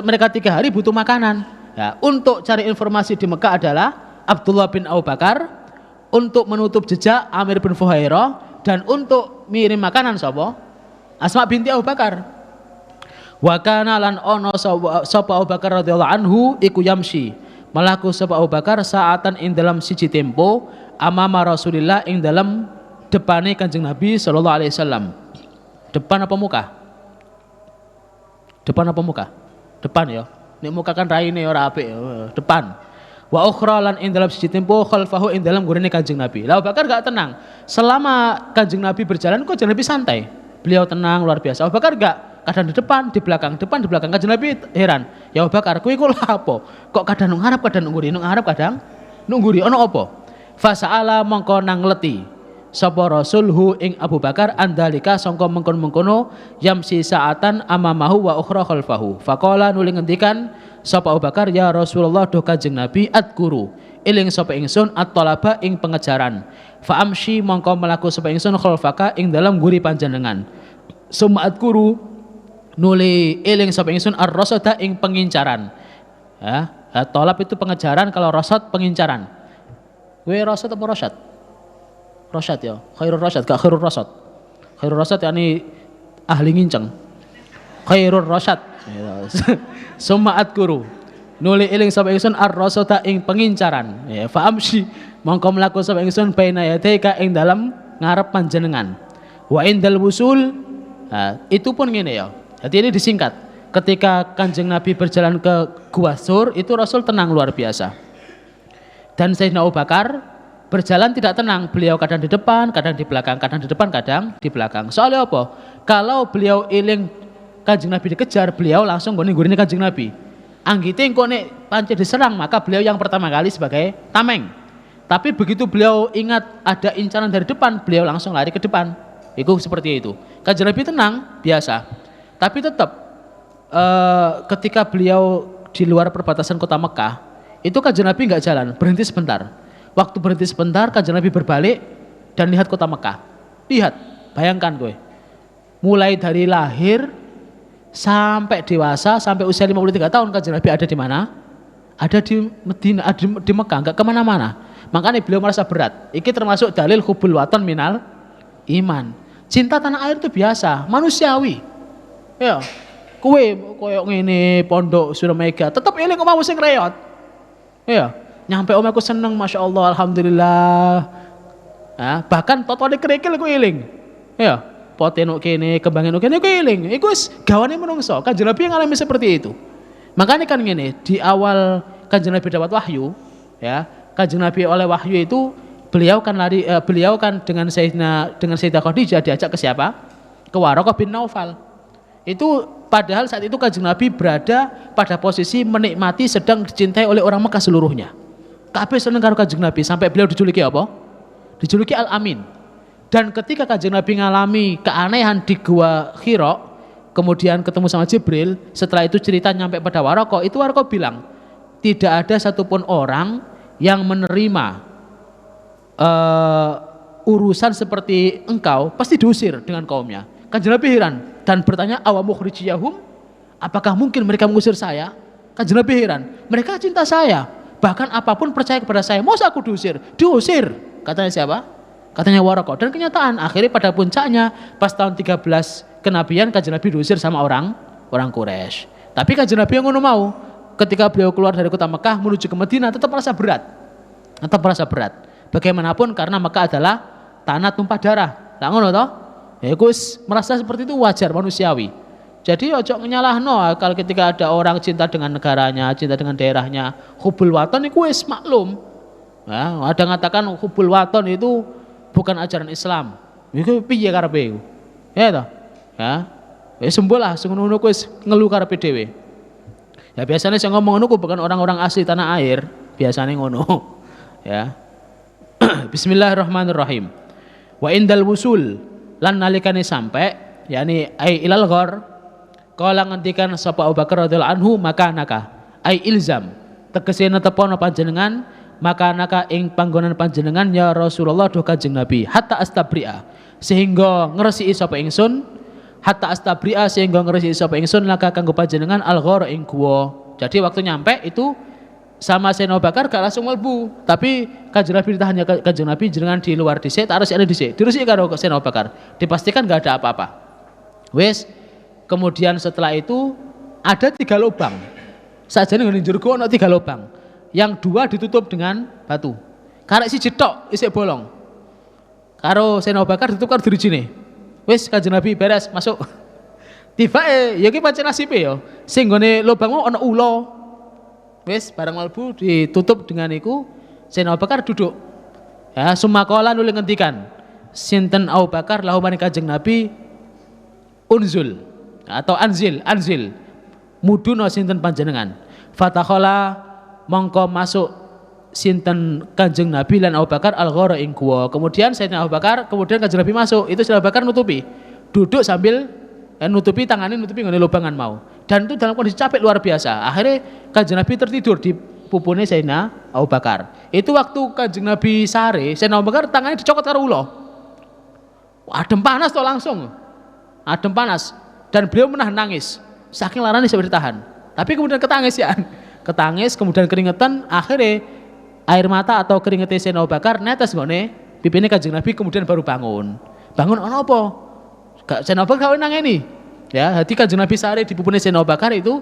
mereka 3 hari butuh makanan. Ya, untuk cari informasi di Mekah adalah Abdullah bin Abu Bakar, untuk menutup jejak Amir bin Fuhairah, dan untuk mirim makanan sapa? Asma binti Abu Bakar. Wa kana lan ono sapa Abu Bakar radhiyallahu anhu iku yamsi. Melaku sapa Abu Bakar saatan ing dalam siji tempo amama Rasulillah ing dalam depane Kanjeng Nabi sallallahu alaihi wasallam. Depan apa muka? Depan apa muka? Depan ya. Nek muka kan raine ora apik, depan. Wa ukhra lan ing dalam siji tempo khalfahu ing dalam gurine Kanjeng Nabi. Lah Abu Bakar gak tenang. Selama Kanjeng Nabi berjalan kok Kanjeng Nabi santai. Beliau tenang luar biasa. Abu Bakar gak, kadang di depan, di belakang, depan, di belakang. Kanjeng Nabi heran. Ya Abu Bakar, kowe iku lha apa? Kok kadang nang ngarep, kadang nungguri, nang ngarep kadang nungguri. Ono apa? Fasa'ala mongko nang leti. Sapa Rasulhu ing Abu Bakar andalika sangka mengkon-mengkono yamsi saatan amamahu wa ukhra khalfahu. Faqala nuli ngendikan sapa Abu Bakar, ya Rasulullah do Kanjeng Nabi adguru eling sapa ingsun at-talaba ing pengejaran. Fa amshi mongko melaku sapa ingsun khalfaka ing dalam guri panjenengan. Summa adguru nuli eling sapa ingsun ar-rasada ing pengincaran. Ya, talab itu pengejaran, kalau rasad pengincaran. Kowe rasad apa rasyad? Rasyad ya, khairur rasyad, gak khairur rasad. Khairur rasad yakni ahli nginceng. Khairur rasyad. Summa adguru nuli eling sapa ingsun ar-rasada ing pengincaran. Ya, fa amshi mongko mlaku sapa ingsun baina yadaika ing dalam ngarep panjenengan. Wa indal wusul, itu pun ngene ya. Jadi ini disingkat. Ketika Kanjeng Nabi berjalan ke Gua Sur, itu Rasul tenang luar biasa. Dan Sayyidina Abu Bakar berjalan tidak tenang. Beliau kadang di depan, kadang di belakang, kadang di depan, kadang di belakang. Soalnya apa? Kalau beliau eling Kanjeng Nabi dikejar, beliau langsung gone-gone Kanjeng Nabi. Anggite engko nek pancen diserang, maka beliau yang pertama kali sebagai tameng. Tapi begitu beliau ingat ada incaran dari depan, beliau langsung lari ke depan. Itu seperti itu. Kanjeng Nabi tenang, biasa. Tapi tetap ketika beliau di luar perbatasan kota Mekah, itu Kanjeng Nabi nggak jalan, berhenti sebentar. Waktu berhenti sebentar, Kanjeng Nabi berbalik dan lihat kota Mekah. Lihat, bayangkan gue. Mulai dari lahir sampai dewasa, sampai usia 53 tahun Kanjeng Nabi ada di mana? Ada di Medina, ada di Mekah, enggak kemana-mana. Makanya beliau merasa berat. Ini termasuk dalil hubul watan minal iman. Cinta tanah air itu biasa, manusiawi. Ya, kue koyok ngene pondok Suramega, tetap eling omahmu sing reyot. Ya, nyampe omahku seneng, masya Allah, alhamdulillah. Nah, bahkan totone kerikil ku eling. Ya, poteno kene, kembangin kene ku eling. Iku wis gawane menungso. Kanjeng Nabi yang ngalami seperti itu. Makanya kan ngene, di awal Kanjeng Nabi dapat wahyu, ya, Kanjeng Nabi oleh wahyu itu beliau kan dengan Sayyidah Khadijah diajak ke siapa? Ke Waraqah bin Naufal. Itu padahal saat itu Kanjeng Nabi berada pada posisi menikmati sedang dicintai oleh orang Mekah seluruhnya. Kabeh seneng karo Kanjeng Nabi sampai beliau dijuluki apa? Dijuluki Al-Amin. Dan ketika Kanjeng Nabi ngalami keanehan di Gua Hira, kemudian ketemu sama Jibril, setelah itu cerita nyampe pada Waraqah, itu Waraqah bilang, tidak ada satupun orang yang menerima urusan seperti engkau, pasti diusir dengan kaumnya. Kanjeng Nabi heran dan bertanya, awamukhrijiyahum, apakah mungkin mereka mengusir saya? Kanjeng Nabi heran, mereka cinta saya, bahkan apapun percaya kepada saya, masa aku diusir? Diusir, katanya siapa? Katanya Waraqah. Dan kenyataan akhirnya pada puncaknya pas tahun 13 kenabian Kanjeng Nabi diusir sama orang Quraisy. Tapi Kanjeng Nabi yang ngono mau, ketika beliau keluar dari kota Mekah menuju ke Madinah tetap merasa berat. Tetap merasa berat. Bagaimanapun karena Mekah adalah tanah tumpah darah. Lah ngono toh? Ya wis merasa seperti itu wajar, manusiawi. Jadi ojo nyalahno kalau ketika ada orang cinta dengan negaranya, cinta dengan daerahnya, hubul waton iku wis maklum. Ya, ada ngatakan hubul waton itu bukan ajaran Islam. Iku piye karepe iku? Ya toh? Ya. Wis sembolah sing ngono wis ngelu karepe dhewe. Ya biasanya sing ngomong ngono bukan orang-orang asli tanah air, biasanya ngono. Ya. Bismillahirrahmanirrahim. Wa indal wusul lan nalikane sampai yakni ai ilal ghar kala ngendikan sapa Abu Bakar radhiyallahu anhu maka naka ai ilzam tegese netepono panjenengan maka naka ing panggonan panjenengan ya Rasulullah do Kanjeng Nabi hatta astabria sehingga ngresiki sapa ingsun hatta astabria sehingga ngresiki sapa ingsun laka kanggo panjenengan al ghar ing guwa. Jadi waktu nyampe itu sama Sayyidina Abu Bakar gak langsung mlebu, tapi Kanjeng Nabi ditanya Kanjeng Nabi jenengan di luar dhisik, tak resik dhisik. Diresiki karo Sayyidina Abu Bakar. Dipastikan gak ada apa-apa. Wes, kemudian setelah itu ada 3 lubang. Sajane ngene njero ana 3 lubang. Yang 2 ditutup dengan batu. Karek siji tok isih bolong. Karo Sayyidina Abu Bakar ditutup karo dirijine. Wes Kanjeng Nabi beres masuk. Tibake ya ki pancen nasibe ya. Sing nggone lubang mau ana ula. Wes barang malbu ditutup dengan iku Sayyidina Abu Bakar duduk. Ya, sumakola nuli ngendikan sinten Abu Bakar lahu maring Kanjeng Nabi unzul atau anzil muduno sinten panjenengan. Fatakhala mongko masuk sinten Kanjeng Nabi lan Abu Bakar al-ghara ing guwa. Kemudian Sayyidina Abu Bakar, kemudian Kanjeng Nabi masuk. Itu Sayyidina Abu Bakar nutupi. Duduk sambil nutupi tangannya nutupi ngene lubangan mau. Dan itu dalam kondisi capek luar biasa. Akhirnya Kanjeng Nabi tertidur di pupune Sayyidina Abu Bakar. Itu waktu Kanjeng Nabi sare, Sayyidina Abu Bakar tangannya dicokot karo ula. Adem panas toh langsung. Adem panas dan beliau menahan nangis. Saking larane bisa ditahan. Tapi kemudian ketangis ya. Ketangis kemudian keringetan, akhirnya air mata atau keringetnya Sayyidina Abu Bakar netes nggone pipine Kanjeng Nabi kemudian baru bangun. Bangun ana apa? Gak Sayyidina Abu Bakar nangeni. Ya, hati Kanjeng Nabi sare di pupune Sayyidina Abu Bakar itu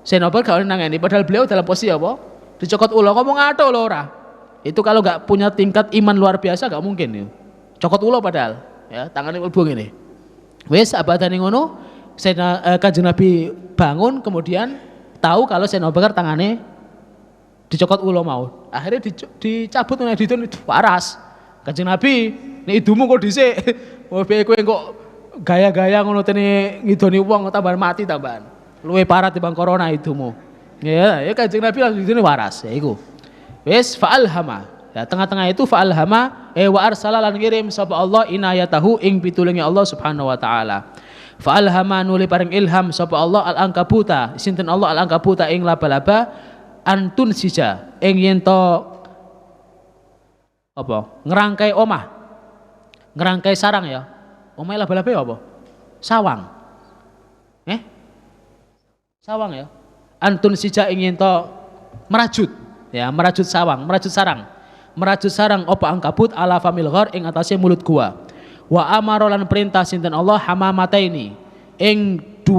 Sayyidina Abu Bakar gak nangeni padahal beliau dalam posisi apa? Dicokot ulo ngomong ngato lho ora. Itu kalau gak punya tingkat iman luar biasa gak mungkin ya. Cokot ulo padahal ya, tangannya mlebu ngene. Wis abadane ngono Sayyidina Kanjeng Nabi bangun kemudian tahu kalau Sayyidina Abu Bakar tangannya dicokot ulo mau. Akhirnya dicabut nang didon waras. Kanjeng Nabi, nek idumu kok dhisik. Wah kowe kok gaya-gaya ngono tene ngidoni wong tambahan mati tambahan. Luwe parah timbang corona idumu. Ya Kanjeng Nabi langsung dene waras ya iku. Wis fa'alhama. Ya tengah-tengah itu fa'alhama wa arsala lan ngirim sapa Allah inayatahu ing pitulunge Allah Subhanahu wa taala. Fa'alhama nuli paring ilham sapa Allah al-ankabuta. Sinten Allah al-ankabuta ing laba-laba antun sija ing yen to apa? Ngerangkai omah. Ngerangkai sarang ya. Omae laba-laba apa? Sawang. Sawang ya. Antun sija ingin to merajut. Ya, merajut sawang, merajut sarang. Merajut sarang apa angkabut ala famil ghar ing atase mulut gua. Wa amara lan perintah sinten Allah hamamataini ing 2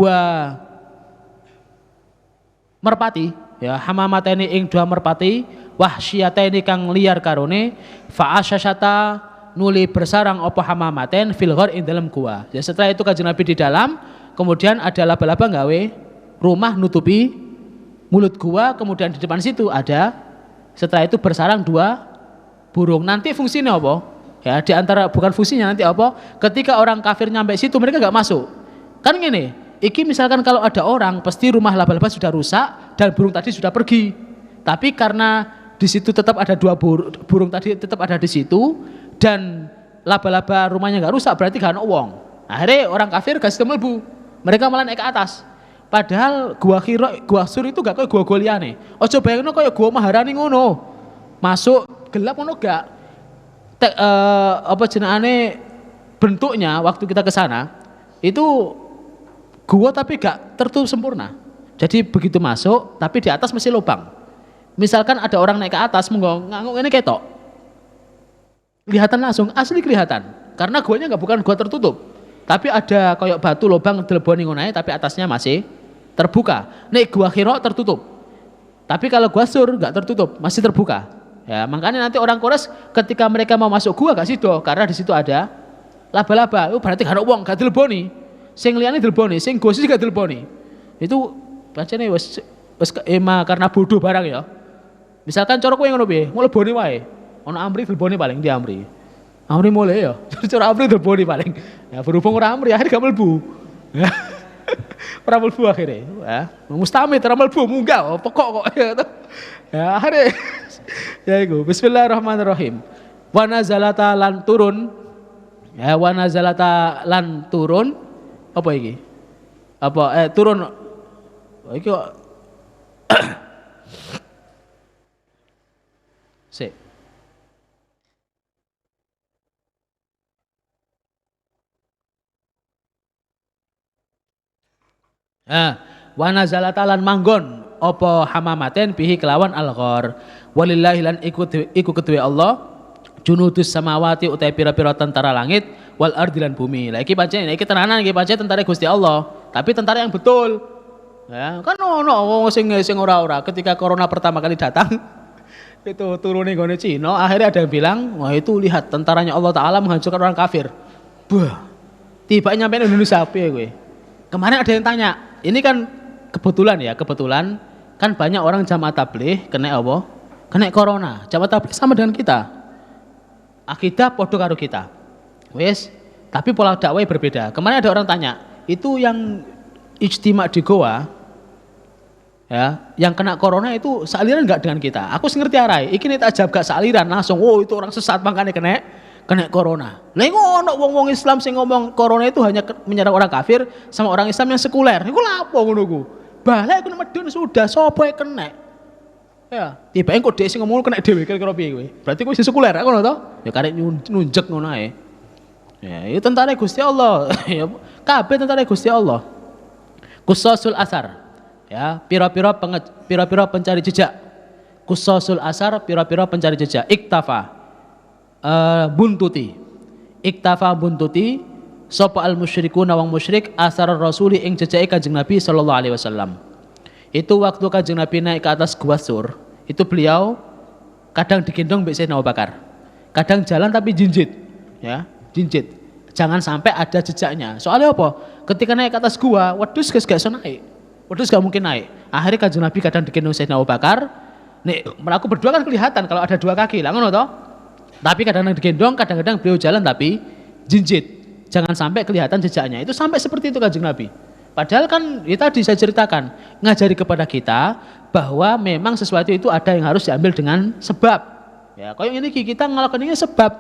merpati ya hamamataini ing 2 merpati wahsyataini kang liar karone fa asyasata nuli bersarang apa hamamaten fil ghar ing dalam gua. Ya setelah itu Kanjeng Nabi di dalam, kemudian ada laba-laba gawe rumah nutupi mulut gua, kemudian di depan situ ada setelah itu bersarang 2 burung. Nanti fungsinya apa? Ya di antara bukan fungsinya nanti apa? Ketika orang kafir nyampe situ mereka enggak masuk. Kan gini, iki misalkan kalau ada orang pasti rumah laba-laba sudah rusak dan burung tadi sudah pergi. Tapi karena di situ tetap ada 2 burung tadi tetap ada di situ dan laba-laba rumahnya nggak rusak berarti gak ada wong. Akhirnya orang kafir gak mlebu. Mereka malah naik ke atas. Padahal gua sur itu gak kayak gua liane. Ojo bayangno kayak gua Maharani ngono. Masuk gelap ngono gak. Apa jenenge bentuknya waktu kita ke sana itu gua tapi gak tertutup sempurna. Jadi begitu masuk tapi di atas masih lubang. Misalkan ada orang naik ke atas nganguk ini ketok. Kelihatan langsung, asli kelihatan. Karena guanya bukan gua tertutup. Tapi ada kayak batu lubang dileboni ngono tapi atasnya masih terbuka. Nek gua Hira tertutup. Tapi kalau gua Sur enggak tertutup, masih terbuka. Ya, makanya nanti orang Quraisy ketika mereka mau masuk gua gak sido karena di situ ada laba-laba. Itu berarti gak ada wong, gak dileboni. sing liyane dileboni, sing gosi juga dileboni. Itu pancene wis karena bodoh barang ya. Misalkan cara kowe ngono piye? Ngleboni wae. Ono Amri dileboni paling di Amri. Amri mulai ya. Cara Amri dileboni paling. Ya berhubung ora Amri akhirnya gak mlebu. Ora mlebu akhirnya. Ya, mustamid ora mlebu munggah pokok kok. Ya akhirnya ya iku. Bismillahirrahmanirrahim. Wa nazalata lan turun. Ya wa nazalata lan turun. Apa iki? Apa turun iki kok Sik. Wa nazalata lan manggon apa hamamaten bihi kelawan al-ghar. Walillahi lan iku kedue Allah junudus samawati utai pira-pira tentara langit wal ardi lan bumi. Lah iki pancen iki tenanan iki pancen tentara Gusti Allah, tapi tentara yang betul. Ya, kan ono wong sing ora-ora ketika corona pertama kali datang itu turun nggone Cina, akhirnya ada yang bilang, "Wah, itu lihat tentaranya Allah taala menghancurkan orang kafir." Bah. Tiba nyampe Indonesia piye kowe? Kemarin ada yang tanya, ini kan kebetulan kan banyak orang jamaah tabligh kena apa? Kena corona. Jamaah tabligh sama dengan kita. Akidah podo karo kita. Wes, tapi pola dakwah berbeda. Kemarin ada orang tanya, itu yang ijtima di Goa ya, yang kena corona itu sealiran enggak dengan kita? Aku ngerti arai. Iki nek tak jawab gak sealiran langsung, oh itu orang sesat makanya kena corona. Lah iku ono wong-wong Islam sing ngomong corona itu hanya menyerang orang kafir sama orang Islam yang sekuler. Iku lha apa ngono ku? Balik aku medun sudah sapa kena. Ya, tiba engko dhek sing ngomong kena dhewe kira-kira piye kowe? Berarti kowe sing sekuler ngono to? Ya karek nunjek ngono ae. Ya, itu tentara Gusti Allah. Ya, kabeh tentara Gusti Allah. Qusasul asar. Ya, pira-pira pencari jejak. Qusasul asar, pira-pira pencari jejak. Iktafa buntuti. Iktafa buntuti sapa al musyrikuna wong musyrik asar rasuli ing jejake Kanjeng Nabi sallallahu alaihi wasallam. Itu waktu Kanjeng Nabi naik ke atas Gua Sur, itu beliau kadang digendong mbek Sayyidina Abu Bakar. Kadang jalan tapi jinjit, ya, jinjit. Jangan sampai ada jejaknya. Soalnya apa? Ketika naik ke atas gua, wedhus gak iso naik. Wedhus gak mungkin naik. Akhirnya Kanjeng Nabi kadang digendong Sayyidina Abu Bakar. Nek melaku berdua kan kelihatan kalau ada dua kaki, lah ngono toh. Tapi kadang-kadang digendong, kadang-kadang beliau jalan tapi jinjit. Jangan sampai kelihatan jejaknya. Itu sampai seperti itu Kanjeng Nabi. Padahal kan ya tadi saya ceritakan, ngajari kepada kita bahwa memang sesuatu itu ada yang harus diambil dengan sebab. Ya, kayak ini kita ngelakukan ini sebab.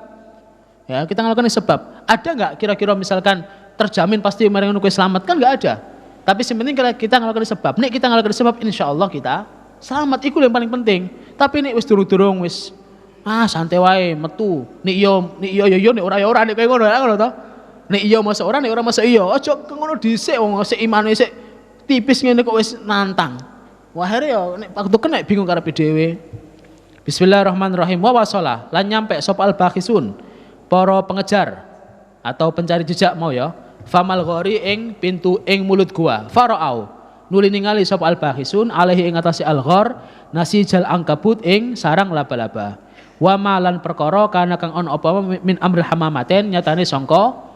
Ya, kita ngelakukan ini sebab. Ada enggak kira-kira misalkan terjamin pasti mereka kowe selamat? Kan enggak ada. Tapi sebenarnya kalau kita ngelakukan ini sebab, nek kita ngelakukan ini sebab insyaallah kita selamat. Itu yang paling penting. Tapi nek wis durung-durung wis santai wae metu. Nek yo nek ora nek kowe ngono to. Nek iya masa ora nek ora masa iya. Aja ngono dhisik wong sik imane sik tipis ngene kok wis nantang. Wah akhirnya yo nek waktu kena bingung karepe dhewe. Bismillahirrahmanirrahim. Wa wasala lan nyampe sapa al bakhisun para pengejar atau pencari jejak mau ya. Famal ghori ing pintu ing mulut gua. Faraau nuli ningali sapa al bakhisun alaihi ing atase al ghor nasijal angkabut ing sarang laba-laba. Wa malan perkara kana kang on apa min amril hamamaten nyatane sangka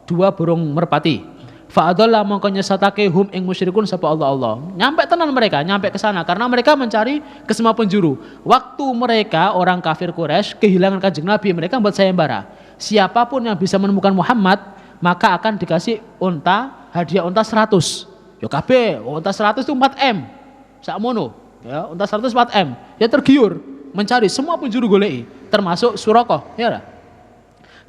dua burung merpati. Fa'adalla mongko nyesatake hum ing musyrikun sapa Allah. Nyampe tenan mereka, nyampe ke sana karena mereka mencari ke semua penjuru. Waktu mereka orang kafir Quraisy kehilangan Kanjeng Nabi, mereka buat sayembara. Siapapun yang bisa menemukan Muhammad, maka akan dikasih unta, hadiah unta 100. Yo kabeh, unta 100 itu 4M. Sakmono, ya, unta 100 4M. Ya tergiur mencari semua penjuru goleki, termasuk Suraqah, ya lah.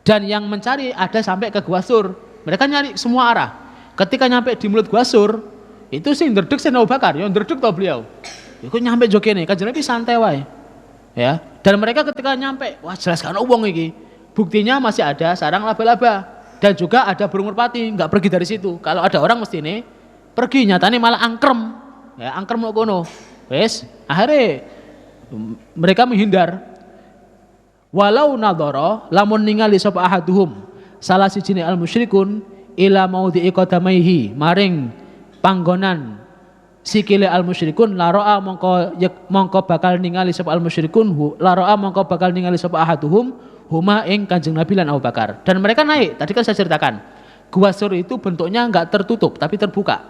Dan yang mencari ada sampai ke Gua Sur. Mereka nyari semua arah. Ketika nyampe di mulut Gua Sur, itu sih ndredeg Sayyidina Abu Bakar, ya ndredeg to beliau. Iku nyampe jogene, Kanjeng Nabi santai wae. Ya, dan mereka ketika nyampe, wah jelas kan wong iki. Buktinya masih ada sarang laba-laba dan juga ada burung merpati, enggak pergi dari situ. Kalau ada orang mesti ini pergi, nyatane malah angkrem. Ya, angkrem kok kono. Wes, akhirnya mereka menghindar. Walau nadhara lamun ningali sapa ahaduhum salah sijine al musyrikun ila maudhi'i qadamaihi maring panggonan sikile al musyrikun laroa mongko bakal ningali sapa al musyrikun laroa mongko bakal ningali sapa ahaduhum huma ing Kanjeng Nabi lan Abu Bakar. Dan mereka naik, tadi kan saya ceritakan Gua Sur itu bentuknya enggak tertutup tapi terbuka.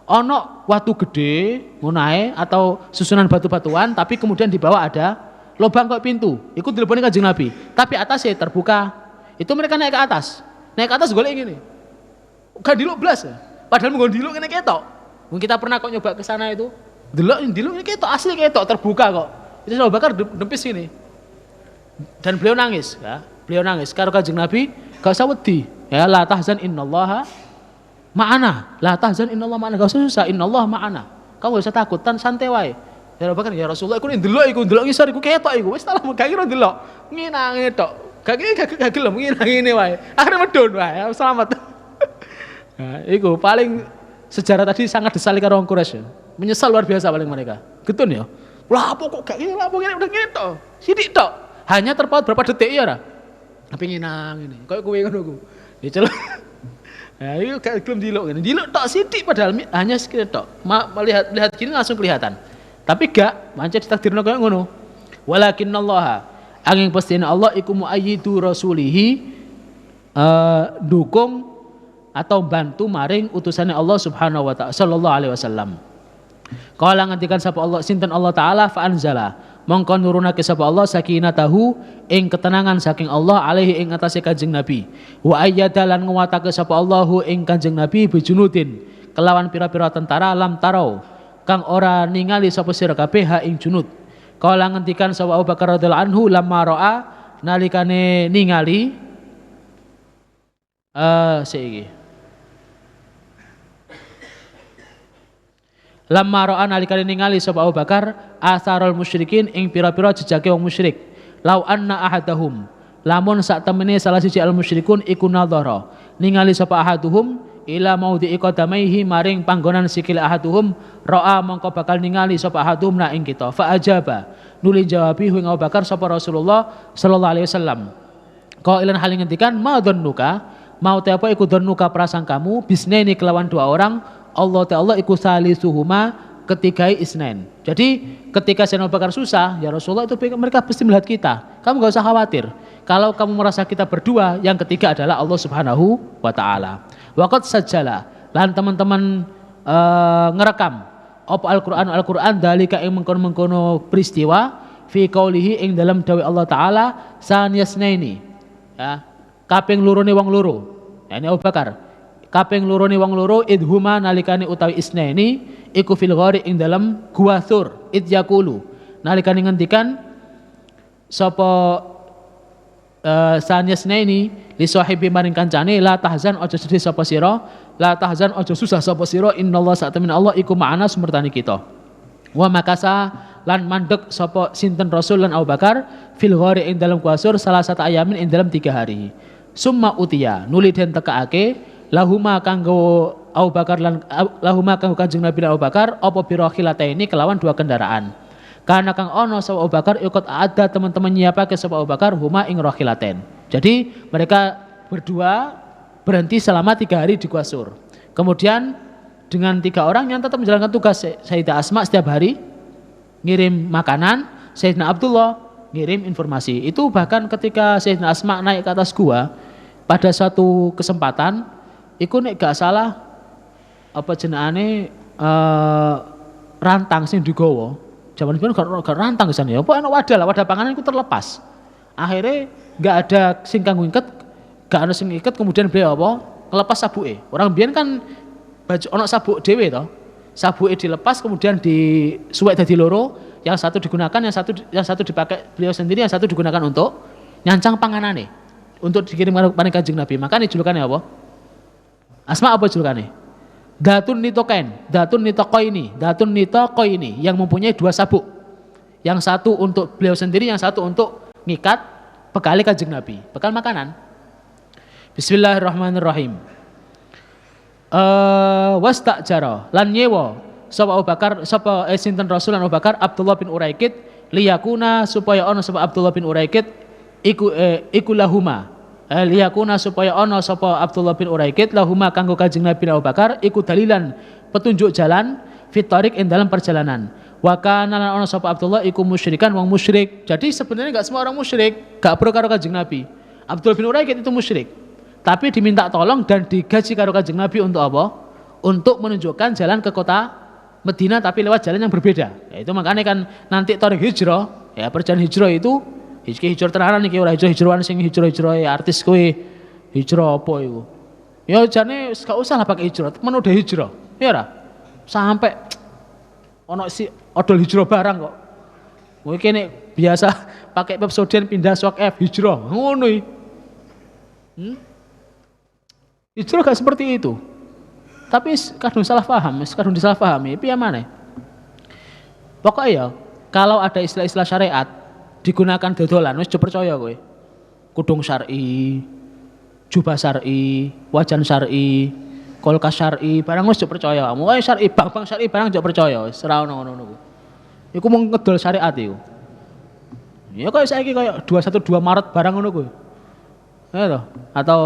Ono watu gede ngono atau susunan batu-batuan tapi kemudian di bawah ada lubang kok pintu. Iku dileboni Kanjeng Nabi. Tapi atasnya terbuka. Itu mereka naik ke atas. Naik ke atas golek ngene. Gak diluk blas. Padahal menggon diluk ngene ketok. Mungkin kita pernah kok nyoba ke sana itu. Diluk ngene ketok asli ketok terbuka kok. Itu Abu Bakar dempis ini. Dan beliau nangis ya. Beliau nangis karo Kanjeng Nabi, gak usah wedi. Ya la tahzan innallaha ma'ana. La tahzan innallaha ma'ana. Gak usah susah, innallaha ma'ana. Kamu gak usah takut, santai wae. Ya Abu Bakar, ya Rasulullah, iku ndelok ngisor iku ketok iku. Wis salah gak kira ndelok. Nginange tok. Gak gelem ngene wae. Akhire medun wae. Selamat. Nah, iku paling sejarah tadi sangat disali karo orang Quraisy. Menyesal luar biasa paling mereka. Getun ya. Lah apa kok gak ngene, apa ngene udah ngene tok. Sidik tok. Hanya terpaut berapa detik ya ora? Tapi nginang ini. Kayak kowe ngono ku. Diceluk. Nah, itu gak gelem diluk ngene. Diluk tok sidik padahal hanya sekitar tok. Melihat gini langsung kelihatan. Tapi gak pancen ditakdirno kaya ngono. Walakinallaha angin pastine Allah iku muayyidu rasulihi dukung atau bantu maring utusannya Allah Subhanahu wa taala sallallahu alaihi wasallam. Kala ngendikan sapa Allah sinten Allah taala fa anzala mongko nurunake sapa Allah sakinatahu ing ketenangan saking Allah alaihi ing atase Kanjeng Nabi. Wa ayyada lan nguwatake sapa Allahu ing Kanjeng Nabi bijunudin kelawan pira-pira tentara lam tarau kang ora ningali sapa sira kabeh ha ing junud. Kala ngendikan sapa Abu Bakar radhiyallahu anhu lamma ra'a nalikane ningali seiki lamma ra'a nalikane ningali sapa Abu Bakar asarul musyrikin ing pira-pira jejake wong musyrik lau anna ahadahum lamun sak temene salah siji al musyrikun iku nadhara ningali sapa ahaduhum ila maudhi'i qadamaihi maring panggonan sikil ahaduhum ra'a mongko bakal ningali sapa ahaduhum na ing kita fa ajaba nuli jawabi ing Abu Bakar sapa Rasulullah sallallahu alaihi wasallam qailan hal ngendikan ma dhannuka mau te apa iku dhannuka prasangkamu bisnaini kelawan dua orang Allah Ta'ala iku salisuhuma ketigai isnen. Jadi ketika Sayyidina Abu Bakar susah, ya Rasulullah itu mereka pasti melihat kita. Kamu gak usah khawatir. Kalau kamu merasa kita berdua, yang ketiga adalah Allah Subhanahu wa taala. Waqad sajjala lan teman-teman ngerekam apa Al-Qur'an dalika ing mengkono-mengkono peristiwa fi qaulihi ing dalam dawuh Allah taala saniyasnaini. Ya, kaping lurune wong loro. Ya, ini Abu Bakar kaping lurone wong loro idhuma nalikane utawi isnaini iku fil ghari ing dalam gua Sur id yaqulu nalikane ngendikan sapa sanyasnaini li sahibi maring kancane la tahzan aja sedih sapa sira la tahzan aja susah sapa sira innallaha sa'tamina Allah iku ma'ana sumertani kita wa makasa lan mandek sapa sinten Rasul lan Abu Bakar fil ghari ing dalam gua Sur salah satu ayamin ing dalam 3 hari summa utiya nuli den tekaake lahuma kanggo Abu Bakar lan lahuma kanggo Kanjeng Nabi Abu Bakar apa birakhilataini kelawan 2 kendaraan. Karena kang ono sapa Abu Bakar ikut ada teman-teman nyiapake sapa Abu Bakar huma ing rakhilaten. Jadi mereka berdua berhenti selama 3 hari di Gua Sur. Kemudian dengan 3 orang yang tetap menjalankan tugas Sayyidah Asma setiap hari ngirim makanan, Sayyidina Abdullah ngirim informasi. Itu bahkan ketika Sayyidina Asma naik ke atas gua pada suatu kesempatan iku nek gak salah apa jenengane rantang sing digawa. Jaman biyen gak rantang kesane ya. Apa ana wadah panganan iku terlepas. Akhirnya gak ada sing kanggo iket, gak ana sing iket kemudian beliau apa? Ngelepas sabuke. Orang biyen kan baju ana sabuk dhewe to. Sabuke dilepas kemudian disuwek dadi loro, yang satu digunakan, yang satu dipakai beliau sendiri, yang satu digunakan untuk nyancang panganane. Untuk dikirim kepada Kanjeng Nabi. Makanya julukannya apa? Asma apa julukannya? Datun nitokoini, yang mempunyai 2 sabuk. Yang satu untuk beliau sendiri, yang satu untuk ngikat bekali Kanjeng Nabi, bekal makanan. Bismillahirrahmanirrahim. Wastajara lan nyewa sapa Abu Bakar sapa sinten Rasul Abu Bakar Abdullah bin Uraikid liyakuna supaya ana sapa Abdullah bin Uraikid iku lahuma liyakuna supaya ana sapa Abdullah bin Uraikid lahuma kanggo Kanjeng Nabi Abu Bakar iku dalilan petunjuk jalan fitarik ing dalam perjalanan wa kana ana sapa Abdullah iku musyrikan wong musyrik. Jadi sebenarnya enggak semua orang musyrik, enggak pro karo Kanjeng Nabi. Abdullah bin Uraikid itu musyrik. Tapi diminta tolong dan digaji karo Kanjeng Nabi untuk apa? Untuk menunjukkan jalan ke kota Madinah tapi lewat jalan yang berbeda. Ya, itu makanya kan nanti tarik hijrah, ya perjalanan hijrah itu hijrah tenanan iki ora hijrah-hijrahan sing hijrah-hijrah artis kowe hijrah apa iku. Ya jane gak usah lah pakai hijrah, men udah hijrah. Ya ora? Sampai ono si odol hijrah barang kok. Kowe kene biasa pakai Pepsodent pindah swag F hijrah. Ngono iki. Hijrah gak seperti itu. Tapi kadang salah paham, kadang disalah pahami, piye maneh. Pokoknya ya, kalau ada istilah-istilah syariat digunakan dodolan, wis percaya kowe. Kudung syar'i, jubah syar'i, wajan syar'i, kulkas syar'i, barang wis percaya. Mulai syar'i, bang syar'i barang jek percaya, wis ora ono ngono. Iku mung ngedol syariat iku. Ya kaya saiki kaya 212 Maret barang ngono kuwi. Ya toh, atau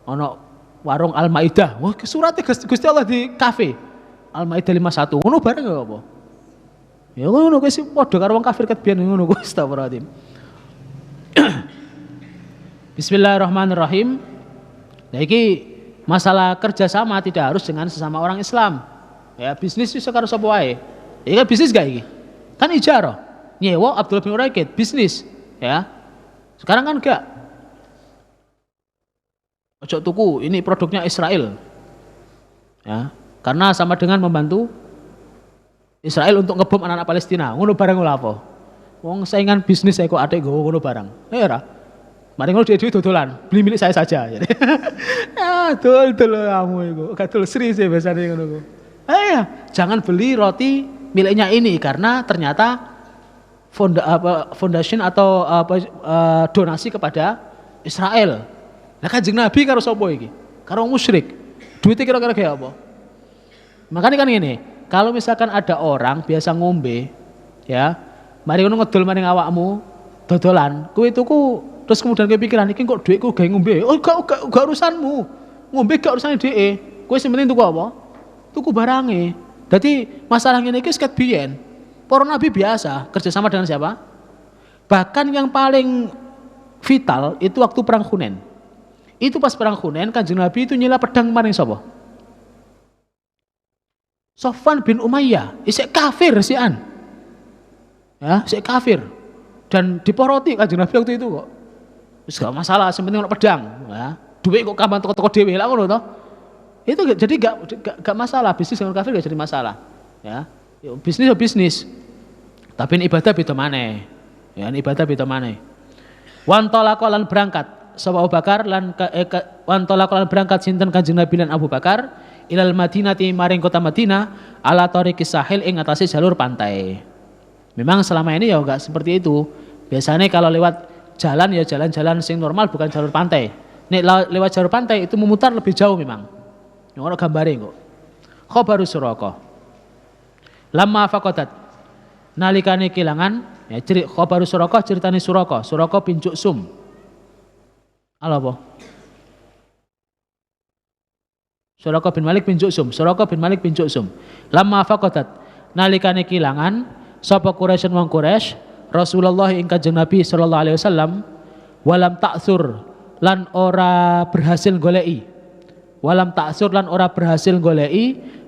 ono warung Al-Maidah. Wah, suratnya Gusti Allah di kafe. Al-Maidah 51. Ngono bareng ya apa? Ya ngono kuwi sing padha karo wong kafir ket biyen ngono kuwi astagfirullahalazim. Bismillahirrahmanirrahim. Nah iki masalah kerjasama tidak harus dengan sesama orang Islam. Ya bisnis bisa karo sapa wae. Iki kan bisnis gak iki? Kan ijarah. Nyewa Abdullah bin Uraikid bisnis, ya. Sekarang kan enggak. Ojo tuku, ini produknya Israel. Ya, karena sama dengan membantu Israel untuk ngebom anak-anak Palestina. Ngono barang lho apa? Wong saingan bisnis saya kok adek nggowo ngono barang. Ya ora. Mari ngono dhewe dodolan, beli milik saya saja. Ah, dol kamu iku. Gadul Sri sih biasanya ngono ku. Jangan beli roti miliknya ini karena ternyata foundation atau donasi kepada Israel. Nah Kanjeng Nabi karo sapa iki? Karo musyrik. Duitnya kira-kira kayak apa? Makanya kan ini, kalau misalkan ada orang biasa ngombe, ya, mari ngono ngedol maring awakmu, dodolan, kowe tuku terus kemudian kowe pikiran iki kok duitku gawe ngombe. Oh, gak urusanmu. Ngombe gak urusane dhek. Kowe sing penting tuku apa? Tuku barange. Dadi masalah ngene iki seket biyen. Para nabi biasa kerjasama dengan siapa? Bahkan yang paling vital itu waktu perang Hunain. Itu pas perang Hunain Kanjeng Nabi itu nyela pedang maring sapa? Sofwan bin Umayyah, isek kafir sian. Ya, isek kafir. Dan diporoti Kanjeng Nabi waktu itu kok. Wis gak masalah, sing penting ono pedang, ya. Duit kok kapan toko-toko dhewe lah ngono to. Itu jadi gak masalah, bisnis dengan kafir gak jadi masalah. Ya. Bisnis ya bisnis. Tapi ini ibadah beda maneh. Ya, ini ibadah beda maneh. Wan talaqa lan berangkat sapa Abu Bakar lan wan talaqa lan berangkat sinten Kanjeng Nabi lan Abu Bakar ilal Madinati maring kota Madinah ala tariqis sahil ing atase jalur pantai. Memang selama ini ya enggak seperti itu. Biasanya kalau lewat jalan ya jalan-jalan sing normal bukan jalur pantai. Nek lewat jalur pantai itu memutar lebih jauh memang. Yang ono gambare kok. Khabaru Suraqah. Lamma faqadat nalikane kelangan ya khabaru Suraqah ceritane Suraqah bin Ju'sum. Apa? Suraqah bin Malik bin Ju'sum. Lamma faqadat nalikane kilangan sapa Quraisy wong Quraisy Rasulullah ing Kanjeng Nabi sallallahu alaihi wasallam walam ta'sur lan ora berhasil goleki.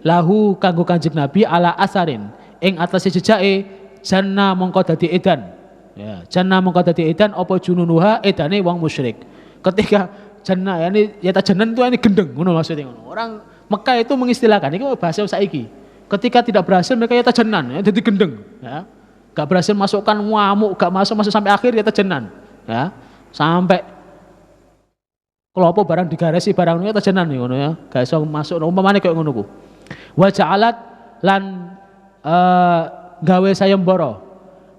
Lahu kanggo Kanjeng Nabi ala asarin ing atase jejake janna mongko dadi edan. Ya, janna mongko dadi edan apa jununuha edane wong musyrik. Ketika jannah ya ini yata jannan itu ini gendeng ngono maksudnya ngono. Orang Mekah itu mengistilahkan ini bahasa saiki. Ketika tidak berhasil mereka yata jannan ya jadi gendeng ya. Gak berhasil masukkan ngamuk, gak masuk sampai akhir yata jannan ya. Sampai kelopo barang digaresi barang yata jannan ngono ya. Gak iso masuk umpamane koyo ngono ku. Wa ja'alat lan gawe sayembara.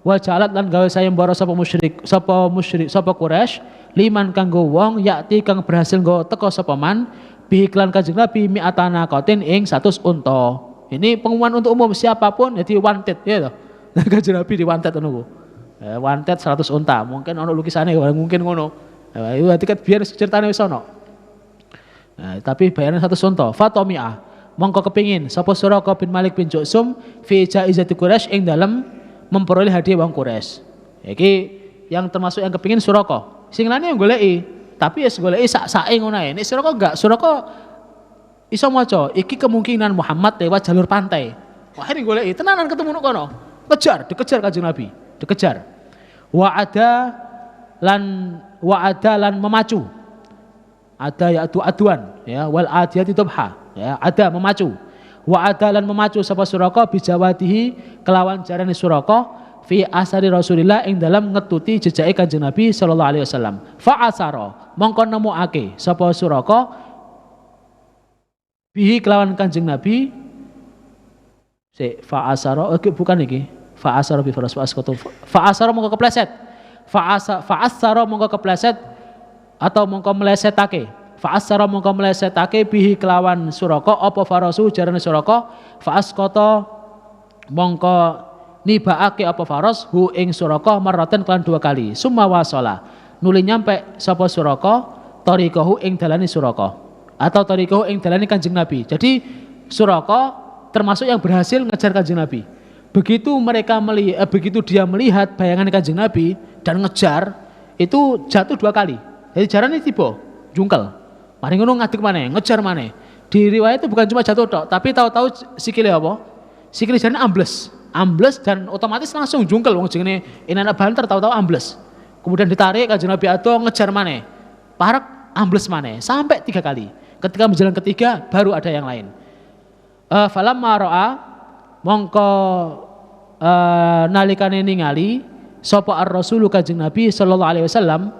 Wa ja'alat lan gawe sayembara sapa Quraisy liman kanggo wong yakti kang berhasil nggo teka sapa man bihiklan Kanjeng Nabi mi'atana qatin ing 100 unta. Ini pengumuman untuk umum siapapun jadi wanted ya toh. Kanjeng Nabi di wanted ngono ku. Wanted 100 unta. Mungkin ono lukisane mungkin ngono. Itu tiket biar ceritane wis ono. Tapi bayaran 100 unta. Fatomia mongko kepingin sapa Suraqah bin Malik bin Ju'sum fi jaizati Quraisy ing dalam memperoleh hadiah wong Quraisy. Iki yang termasuk yang kepingin Suraqah. Sing lane yang goleki, Tapi ya goleki sak-sake ngono ae. Nek Suraka enggak, Suraka iso maca iki kemungkinan Muhammad lewat jalur pantai. Akhirnya goleki tenanan ketemu nang kono. Dikejar Kanjeng Nabi, dikejar. Wa'ada lan memacu. Ada yaitu aduan ya, wal adiyati dhabha ya, ada memacu. Wa'ada lan memacu sapa Suraka bijawadihi kelawan jarane Suraka fi asari Rasulillah ing dalam ngetuti jejake Kanjeng Nabi sallallahu alaihi wasallam. Fa asara mongko nemokake sapa Suraka bihi kelawan Kanjeng Nabi fa asara bukan iki fa asara bi faras fa asara mongko kepleset fa asara mongko kepleset atau mongko melesetake fa asara mongko melesetake bihi kelawan Suraka apa farasu jarane Suraka fa asqata mongko nibaake apa faras hu ing Suraka marratan kelan 2 kali summa wasala nuli nyampe sapa Suraka tariqahu ing dalane Suraka atau tariqahu ing dalane Kanjeng Nabi. Jadi Suraka termasuk yang berhasil ngejar Kanjeng Nabi. Begitu dia melihat bayangan Kanjeng Nabi dan ngejar, itu jatuh 2 kali. Jadi jarane tiba jungkel. Mari ngono ngadeg maneh, ngejar maneh. Di riwayat itu bukan cuma jatuh tok, tapi tahu-tahu sikile apa? Sikile jarane ambles dan otomatis langsung jungkel wong jenenge enak banter tahu-tahu ambles. Kemudian ditarik Kanjeng Nabi ado ngejar maneh. Parek ambles maneh sampai 3 kali. Ketika menjelang ketiga baru ada yang lain. Falamma ra'a mongko nalikane ningali sapa ar-rasulu Kanjeng Nabi sallallahu alaihi wasallam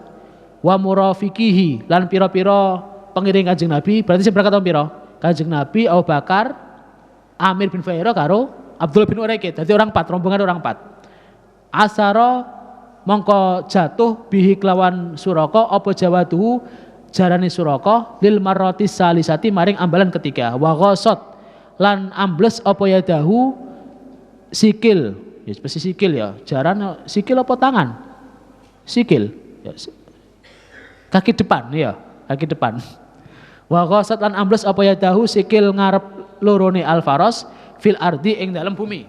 wa murafiqihi lan pira-pira pengiring Kanjeng Nabi, berarti seberapa tahun pira? Kanjeng Nabi, Abu Bakar, Amir bin Fuhairah karo Abdullah bin Uraikid, jadi orang 4, rombongan orang 4. Asara mongko jatuh bihi kelawan Suraka apa jawatuhu jarane Suraka lil marratis salisati maring ambalan ketiga. Wa ghasat lan ambles apa yadahu sikil. Ya spesi sikil ya. Jaran sikil apa tangan? Sikil. Ya, kaki depan ya, kaki depan. Wa ghasat lan ambles apa yadahu sikil ngarep lorone al-faras fil ardi ing dalam bumi.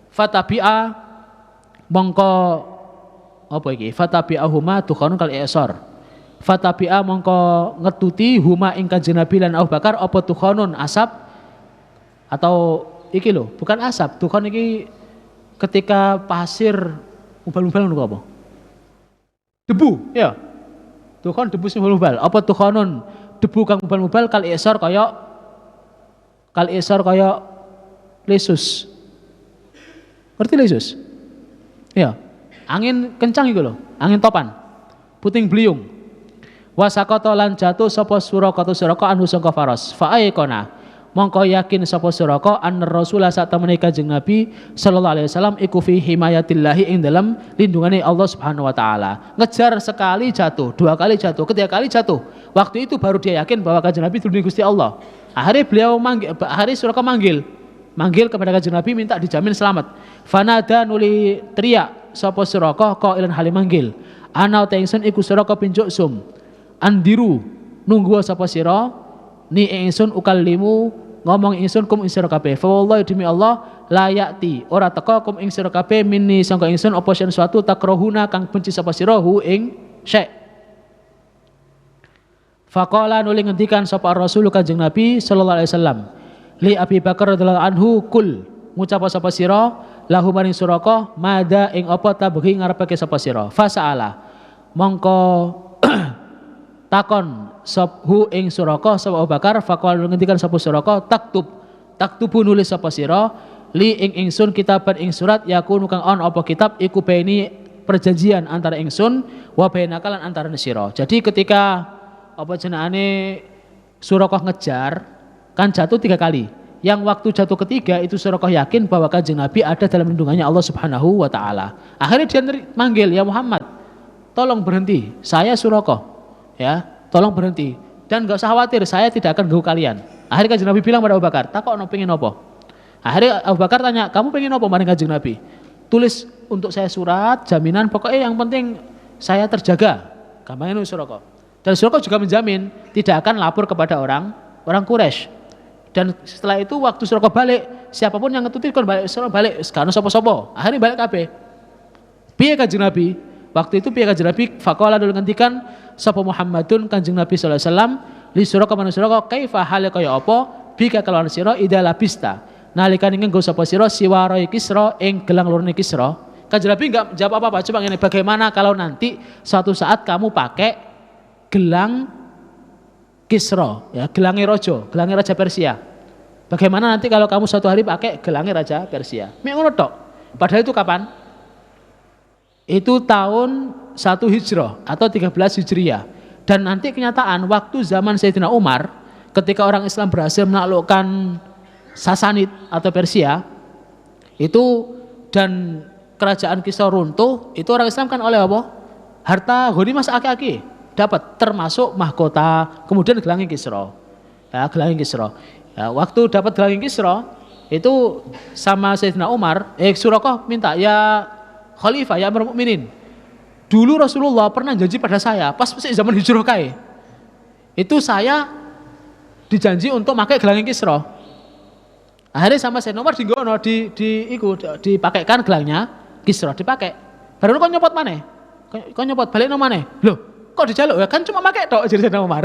Fatabi'a mongko apa iki? Fatabi'ahuma tukhanun kal i'sar. Fatabi'a mongko ngetuti huma ing Kanjeng Nabi lan Abu Bakar apa tukhanun asap atau iki lho, bukan asap. Tukhan iki ketika pasir ubal-ubal ngono apa? Debu, ya. Tukhan debu sing ubal-ubal. Apa tukhanun debu kang ubal-ubal kal i'sar kaya lesus. Ngerti lesus? Ya. Angin kencang iku lho, angin topan. Puting beliung. Wasaqata lan jatuh sapa Suraka anhu sangka faras. Fa aikona mongko yakin sapa Suraka an Rasulullah sak temene Kanjeng Nabi sallallahu alaihi wasallam iku fi himayatillahi ing dalam lindungane Allah Subhanahu wa taala. Ngejar sekali jatuh, 2 kali jatuh, ketiga kali jatuh. Waktu itu baru dia yakin bahwa Kanjeng Nabi dilindungi Gusti Allah. Akhirnya Suraka manggil kepada Kanjeng Nabi minta dijamin selamat. Fanada nuli teriak sapa Suraka qailan halim manggil. Ana ta ingsun iku Suraka bin Ju'sum. Andiru nunggu sapa sira ni ingsun ukallimu ngomong ingsun kum ing sira kabeh. Fa wallahi demi Allah la ya'ti ora teka kum ing sira kabeh minni sangka ingsun apa suatu takrahuna kang benci sapa sira hu ing syek. Faqala nuli ngendikan sapa Rasul Kanjeng Nabi sallallahu alaihi wasallam li Abi Bakar radhiyallahu anhu kul ngucap sapa sira lahu maring Suraka mada ing apa tabghi ngarepake sapa sira fasaala mongko takon sabhu ing Suraka sapa Abu Bakar faqala ngendikan sapa Suraka taktubu nulis sapa sira li ing ingsun kitaban ing surat yakunu kang on apa kitab iku baini perjanjian antara ingsun wa bainaka lan antara sira. Jadi ketika apa jenenge Suraka ngejar kan jatuh 3 kali. Yang waktu jatuh ketiga itu Suraka yakin bahwa Kanjeng Nabi ada dalam lindungannya Allah Subhanahu wa taala. Akhirnya dia manggil, "Ya Muhammad, tolong berhenti. Saya Suraka. Ya, tolong berhenti dan enggak usah khawatir, saya tidak akan ganggu kalian." Akhirnya Kanjeng Nabi bilang pada Abu Bakar, "Takokno pengen apa?" Akhirnya Abu Bakar tanya, "Kamu pengen apa?" Maring Kanjeng Nabi. "Tulis untuk saya surat jaminan, pokoknya yang penting saya terjaga." Gampangnya Suraka. Dan Suraka juga menjamin tidak akan lapor kepada orang Quraisy. Dan setelah itu waktu Suraka balik, siapapun yang ngetuti kon balik, Suraka balik, sekarang sopo-sopo. Akhirnya balik kabeh. Piye Kanjeng Nabi? Waktu itu piye Kanjeng Nabi faqala dulu ngendikan sapa Muhammadun Kanjeng Nabi sallallahu alaihi wasallam li Suraka man Suraka kaifa hale kaya apa bika kalawan sira ida labista nalikane nganggo sapa sira siwarai Kisra ing gelang lorone Kisra. Kanjeng Nabi enggak jawab apa-apa, coba ngene, bagaimana kalau nanti suatu saat kamu pakai gelang Kisra, ya, gelangnya Raja Persia. Bagaimana nanti kalau kamu suatu hari pakai gelangnya Raja Persia? Mek ngono tok. Padahal itu kapan? Itu tahun 1 Hijrah atau 13 Hijriah. Dan nanti kenyataan waktu zaman Sayyidina Umar ketika orang Islam berhasil menaklukkan Sasanid atau Persia itu dan kerajaan Kisra runtuh, itu orang Islam kan oleh apa? Harta ghanimah aki-aki dapat, termasuk mahkota, kemudian gelangnya Kisra. Ya, gelangnya Kisra. Ya, waktu dapat gelangnya Kisra itu sama Sayyidina Umar, Suraqah minta, ya Khalifah, ya Amirul Mukminin. Dulu Rasulullah pernah janji pada saya, pas zaman hijrah kae. Itu saya dijanji untuk pakai gelangnya Kisra. Akhirnya sama Sayyidina Umar dipakaikan gelangnya Kisra, dipakai. Baru kok nyopot maneh? Kok nyopot balik nang maneh? Loh, kok dijaluk ya? Kan cuma pakai tok jadi Sayyidina Umar.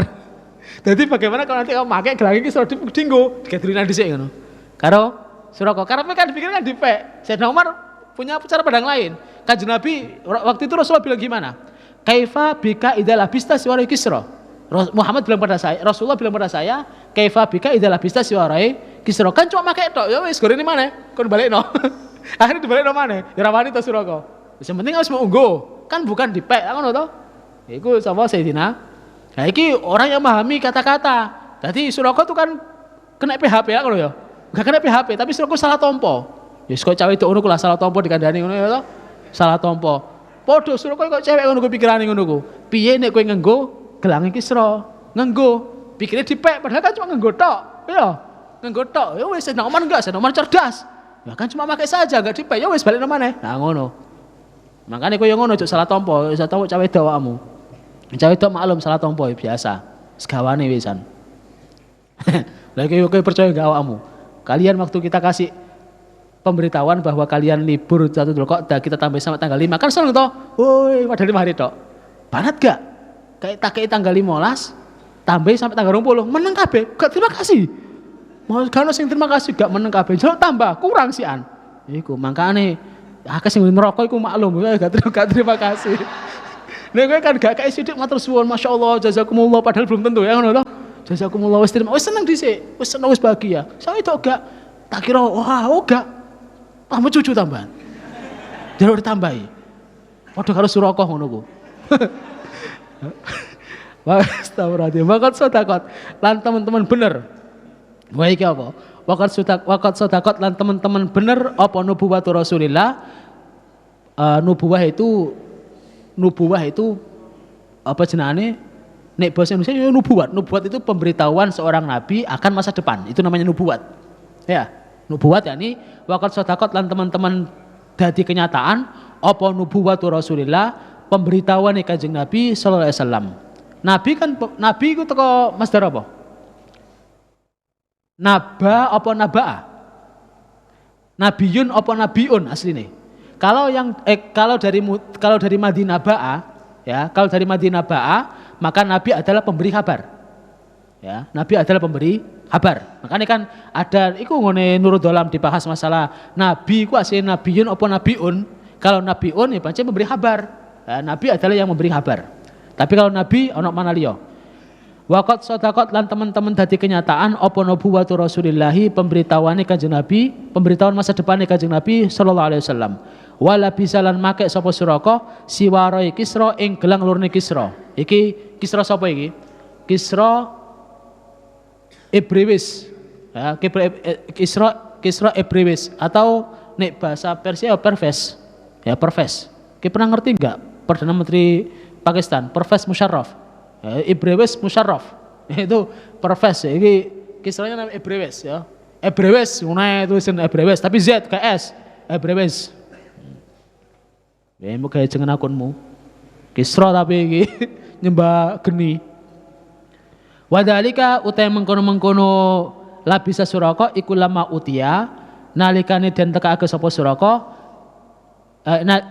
Jadi bagaimana kalau nanti kamu pakai gelangnya Kisra dinggo, dikadrina dhisik ngono. Karo Suraqah, karena kan dipikirkan dipek. Sayyidina Umar punya cara pandang lain. Kanjeng Nabi waktu itu Rasulullah bilang gimana? Kaifa bika idza labista siwarai Kisra. Muhammad bilang pada saya, Rasulullah bilang pada saya, kaifa bika idza labista siwarai Kisra. Kan cuma pakai tok, ya wis gorene maneh, kon balekno. Akhirnya dibalekno maneh, ya ra wani to Suraqah. Wis penting harus mengunggo, kan bukan dipek ngono to. Iku sapa Sayyidina. Nah iki orang yang memahami kata-kata. Jadi Suraqah itu kan kena PHP ya ngono ya. Enggak kena PHP, tapi Suraqah salah tompo. Ya kok cewek itu ngono ku lah salah tompo dikandani ngono ya to. Salah tompo. Padha Suraqah kok cewek ngono ku pikirane ngono ku. Piye nek kowe nganggo gelang Kisra? Nganggo, pikirnya dipek padahal kan cuma nganggo tok. Ya. Nganggo tok. Ya wis Sayyidina Umar enggak, Sayyidina Umar cerdas. Ya kan cuma pakai saja enggak dipek. Ya wis balik nang maneh. Nah ngono. Makane kowe yo ngono cuk salah tompo, iso tau cewek dawakmu. Cewek itu maklum salah tompo biasa. Segawane wisan. Lagi kowe percaya enggak awakmu? Kalian waktu kita kasih pemberitahuan bahwa kalian libur satu dulu kok kita tambah sampai tanggal 5 kan seneng toh. Woi, padahal 5 hari tok. Banat gak? Kayak tak kei tanggal 15 tambah sampai tanggal 20 meneng kabeh. Gak terima kasih. Mau kan sing terima kasih gak meneng kabeh. Jauh tambah kurang sian. Iku makane akeh sing neraka iku maklum gak terima kasih. Nek kowe kan gak kae sithik matur suwun masyaallah jazakumullah padahal belum tentu ya ngono toh. Jazakumullah wis terima. Wis seneng dhisik, wis seneng wis bahagia. Saya itu gak tak kira wah gak tambah cucu tambahan. Jalur ditambahi. Padha karo Suraqah ngono ku. Astagfirullahaladzim. Wakat sodakot lan teman-teman bener. Wah iki apa? Wakat sodakot lan teman-teman bener apa nubuwatu Rasulillah. Nubuwah itu apa jenenge? Nek bahasa Indonesia itu nubuwat. Nubuwat itu pemberitahuan seorang nabi akan masa depan. Itu namanya nubuwat. Ya, nubuwat yakni wakat sodakot lan teman-teman dadi kenyataan apa nubuwatu Rasulillah, pemberitahuan Kanjeng Nabi sallallahu alaihi wasallam. Nabi itu teko masdar apa? Naba apa nabaa? Nabiyun apa nabiun asline. Kalau dari Madinah Ba'a, ya, kalau dari Madinah Ba'a, maka Nabi adalah pemberi kabar. Ya, Nabi adalah pemberi kabar. Makanya kan ada iku ngene Nurul Dolam dibahas masalah Nabi ku asline nabiyun apa nabiun. Kalau nabiun ya pancen memberi kabar. Ya, Nabi adalah yang memberi kabar. Tapi kalau Nabi ana mana liya? Waqat sadaqat lan teman-teman dadi kenyataan apa nubuwatu Rasulillahi, pemberitahuane Kanjeng Nabi, pemberitahuan masa depane Kanjeng Nabi sallallahu alaihi wasallam. Wala bisalan make sapa Suraqah siwarai Kisra ing gelang lurne Kisra. Iki Kisra sapa iki? Kisra Ebrewis. Ya, Kisra Ebrewis atau nek bahasa Persia Pervez. Ya, Pervez. Ki pernah ngerti enggak Perdana Menteri Pakistan, Pervez Musharraf? Ya, Ebrewis Musharraf. Itu Pervez. Iki Kisranya namanya Ebrewis ya. Ebrewis, ngene tulisan Ebrewis tapi Z ke S. Ebrewis. Ya, mau kayak jeneng akunmu. Kisra tapi iki nyembah geni. Wadhalika utai mengkono-mengkono labisa Suraqah iku lama utia nalikane den tekake sapa Suraqah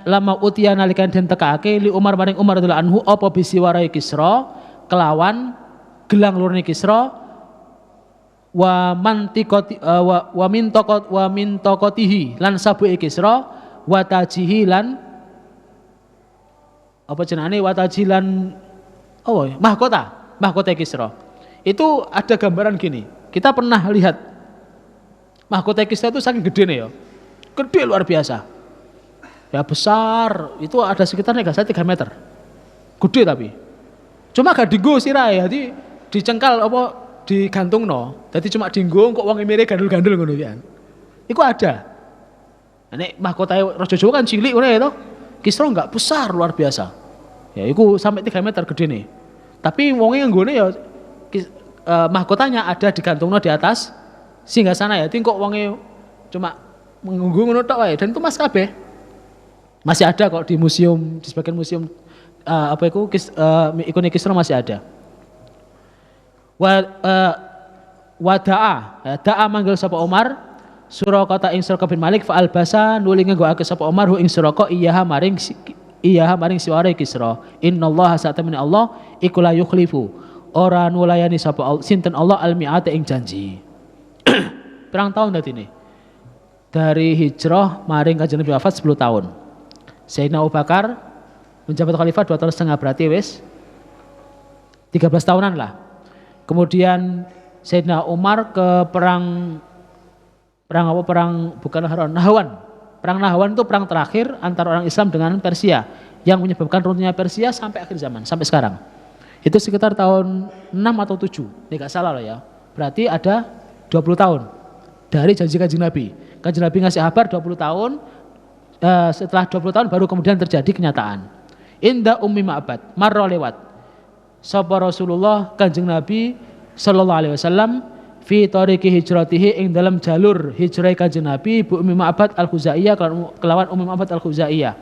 lama utia nalikan den tekake li Umar maring Umar radhiyallahu anhu apa bisiwarai Kisra kelawan gelang lurune Kisra wa mantiqati wa mintaqatihi lan sabuke Kisra wa tajihi lan apa jenenge wa tajilan mahkota Kisra. Itu ada gambaran gini. Kita pernah lihat mahkota Kisra itu saking gede nih ya. Gede luar biasa. Ya besar, itu ada sekitar 3 meter. Gede tapi. Cuma gak dienggo sirahe, jadi dicengkal apa digantung no, jadi cuma dienggo kok wong emire gandul-gandul ngono ya. Iku ada. Nek mahkota Raja Jawa kan cilik ngono ya toh. Kisra enggak besar luar biasa. Ya iku sampai 3 meter gede nih. Tapi wonge nggone ya mahkotanya ada digantungno di atas singgasana ya. Ting kok wonge cuma mengunggu ngono tok wae dan itu mas kabeh. Masih ada kok di museum, di sebagian museum ikon Kisra masih ada. Da'a manggil sapa Umar Suraqah ing Suraqah bin Malik fa albasa nuli nganggoake sapa Umar ing Suraqah iyaha maring siware Kisra. Innallaha sa'tamani Allah iku la yukhlifu ora nulayani sapa sinten Allah al-mi'ata ing janji. Pirang tahun tadi ini? Dari hijrah maring Kanjeng Nabi wafat 10 tahun. Sayyidina Abu Bakar menjabat khalifah 2 tahun setengah, berarti wis 13 tahunan lah. Kemudian Sayyidina Umar ke perang Nahwan. Perang Nahwan itu perang terakhir antara orang Islam dengan Persia yang menyebabkan runtuhnya Persia sampai akhir zaman, sampai sekarang. Itu sekitar tahun 6 atau 7, ini gak salah loh ya. Berarti ada 20 tahun dari janji Kanjeng Nabi. Kanjeng Nabi ngasih kabar 20 tahun, setelah 20 tahun baru kemudian terjadi kenyataan. Inda Ummi Ma'bad, marra lewat sapa Rasulullah Kanjeng Nabi sallallahu alaihi wasallam fi tariqi hijratihi ing dalam jalur hijrah Kanjeng Nabi Bu Ummi Ma'bad Al-Khuzaiyah kelawan Ummi Ma'bad Al-Khuzaiyah.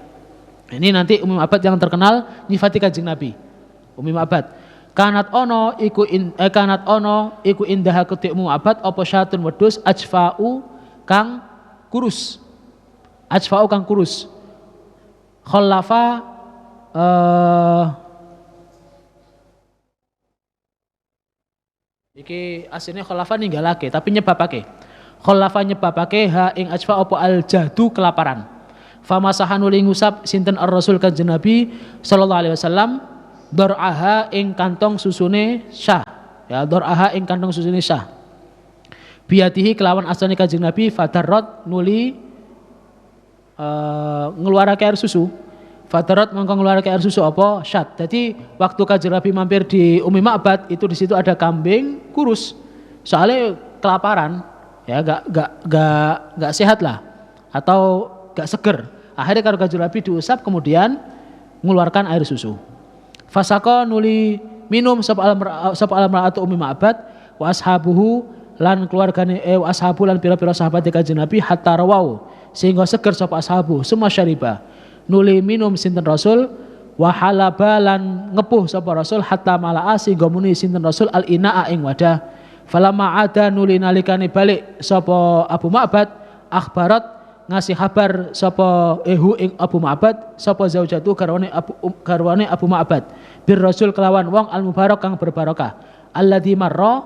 Ini nanti Ummi Ma'bad yang terkenal nyifati Kanjeng Nabi. Ummi Ma'bad kanat ono iku indah ketik Ummi Ma'bad apa syatun wedhus ajfa'u kang kurus. Khallafa iki aslinya khulafa ninggalake tapi nyebabake. Khulafa nyebabake ha ing ajfa apa al jahdu kelaparan. Famasahan nuli ngusap sinten ar-Rasul Kanjeng Nabi sallallahu alaihi wasallam dor'aha ing kantong susune Syah. Ya dor'aha ing kantong susune Syah. Biatihi kelawan asane Kanjeng Nabi fadarrat nuli ngeluarake air susu. Fadarat mongko ngeluarake air susu apa syat. Jadi waktu Kanjeng Nabi mampir di Ummi Ma'bad itu di situ ada kambing kurus. Soalnya kelaparan, ya enggak sehat lah atau enggak seger. Akhirnya kalau Kanjeng Nabi diusap kemudian mengeluarkan air susu. Fasaqo nuli minum sapa al-mar'atu Ummi Ma'bad wa ashabuhu lan keluargane ashabu lan pira-pira sahabat Kanjeng Nabi hatta rawau sehingga seger sapa ashabu semua syariba. Nuli minum sinten Rasul wa halaba lan ngepuh sapa Rasul hatta malaa sehingga muni sinten Rasul al inaa ing wadah. Falamma ada nuli nalikane balik sapa Abu Ma'bad akhbarat ngasih kabar sapa ing Abu Ma'bad sapa zaujatu garwane Abu Ma'bad bir Rasul kelawan wong al mubarak kang berbarokah alladzi marra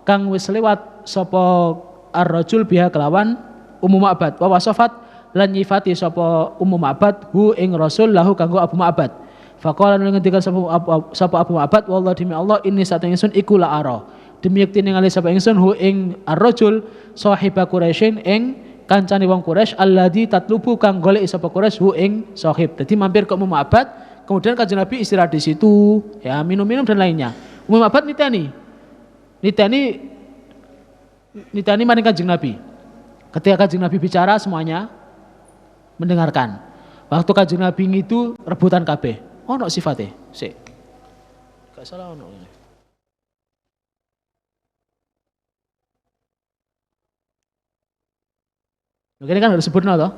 kang wis lewat sapa ar-rajul biha kelawan Ummu Ma'bad wa wasafat lan nyifati sapa Ummu Ma'bad hu ing Rasul lahu kanggo Abu Ma'bad. Faqala ngendikan sapa Abu Ma'bad wallahi demi Allah ini satu ingsun iku la ara. Demi yakti ningali sapa ingsun hu ing ar-rajul sahiba Quraisyin ing kancane wong Quraisy alladzi tatlubu kang golek sapa Quraisy hu ing sahib. Dadi mampir ke Ummu Ma'bad, kemudian Kanjeng Nabi istirahat di situ, ya minum-minum dan lainnya. Ummu Ma'bad niteni maring Kanjeng Nabi. Ketika Kanjeng Nabi bicara semuanya mendengarkan. Waktu Kanjeng Nabi itu rebutan kabeh. Ono sifate. Sik. Gak salah ono ini. Ini kan harus sebutno toh.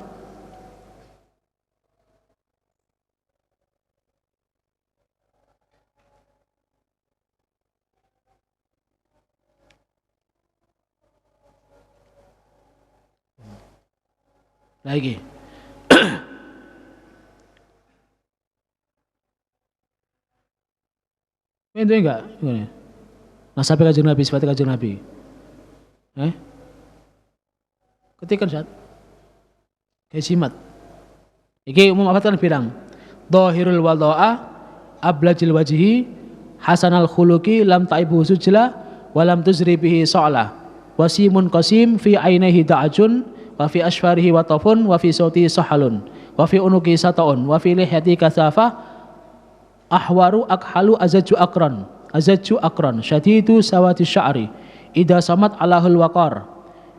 Lagi. Itu enggak? Nasab Kanjeng Nabi, sifat Kanjeng Nabi. Ketikan saat kayak jimat. Iki umum apa kan bilang? Dhahirul wadha'a ablajil wajhi hasanal khuluqi lam ta'ibu sujla wa lam tuzri bihi sa'la. Wasimun qasim fi ainihi da'ajun wa fi asfarihi watafun wa fi sauti sahalun wa fi unuki sataun wa fi lihyati kasafah ahwaru akhalu azaju akran syadidu sawati sya'ri idha samat alahul waqar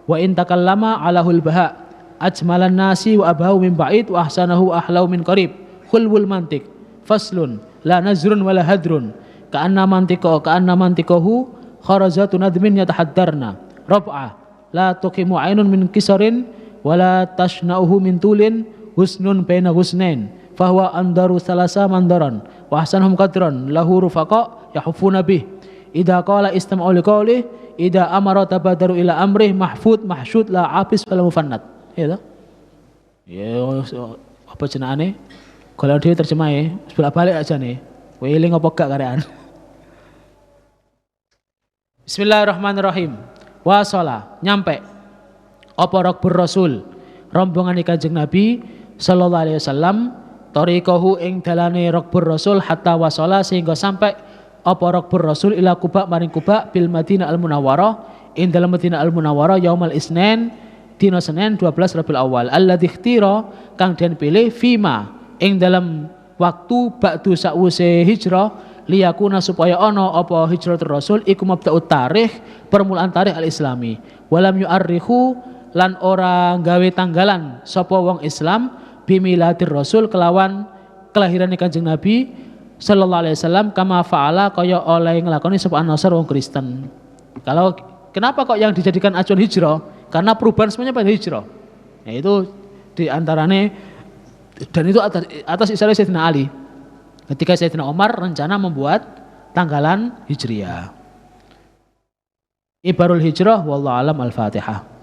wa in takallama alahul baha ajmalan nasi wa abahu min ba'id wa ahsanahu ahlau min qarib khulwul mantik faslun la nazrun wala hadrun ka'anna mantikohu kharazatu nadmin yatahaddarna rab'ah la tuqimu ainun min kisarin wala tashna'uhu min tulin husnun baina husnain fahuwa andaru salasa mandaran wa ahsanhum qadran lahu rufaqa yahufuna bih idha qala istam'u liqawlih idha amara tabadaru ila amrih mahfud mahsyud la apis wala mufannat ya apa jenengane kalau dia terjemah ya bolak balik aja nih weling apa gak karean Bismillahirrahmanirrahim wasala nyampe apa rakbur rasul rombongan Kanjeng Nabi sallallahu alaihi wasallam tariqahu ing dalane rakbur rasul hatta wasala sehingga sampai apa rakbur rasul ila Quba maring Quba bil Madinah al Munawwarah ing dalam Madinah al Munawwarah yaumal isnin dina Senin 12 Rabiul Awal alladzi ikhtira kang den pilih fima ing dalam waktu ba'du sa'wuse hijrah liyakuna supaya ana apa hijratul rasul iku mabda'ut tarikh permulaan tarikh al-islami walam yu'arrikhu lan ora gawe tanggalan sapa wong Islam bimiladir rasul kelawan kelahiran Kanjeng Nabi sallallahu alaihi wasallam kama fa'ala kaya oleh nglakoni sapa Nasr wong Kristen. Kalau kenapa kok yang dijadikan acuan hijrah? Karena perubahan semuanya pada hijrah. Nah itu diantaranya dan itu atas isyarat Sayyidina Ali. Ketika Sayyidina Umar rencana membuat tanggalan Hijriyah. Ibarul hijrah wallahu alam al-Fatihah.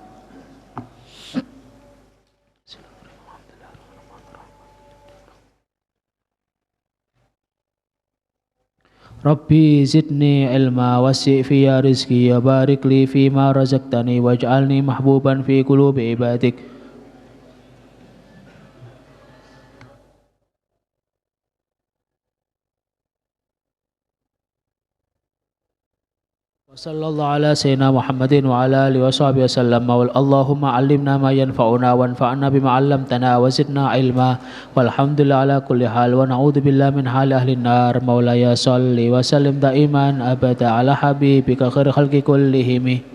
Rabbi zidni ilma wasi' fiya rizki ya barik li fima razaqtani waj'alni mahbuban fi qulubi ibadik. Sallallahu ala sayyidina Muhammadin wa ala alihi wa sahbihi wasallam Allahumma allimna ma yanfa'una wanfa'na bima 'allamtana wa zidna ilma walhamdulillah ala kulli hal wa na'udzu billahi min hali ahli nar maulaya salli wa sallim daiman abada ala habibika khair khalqi kullihim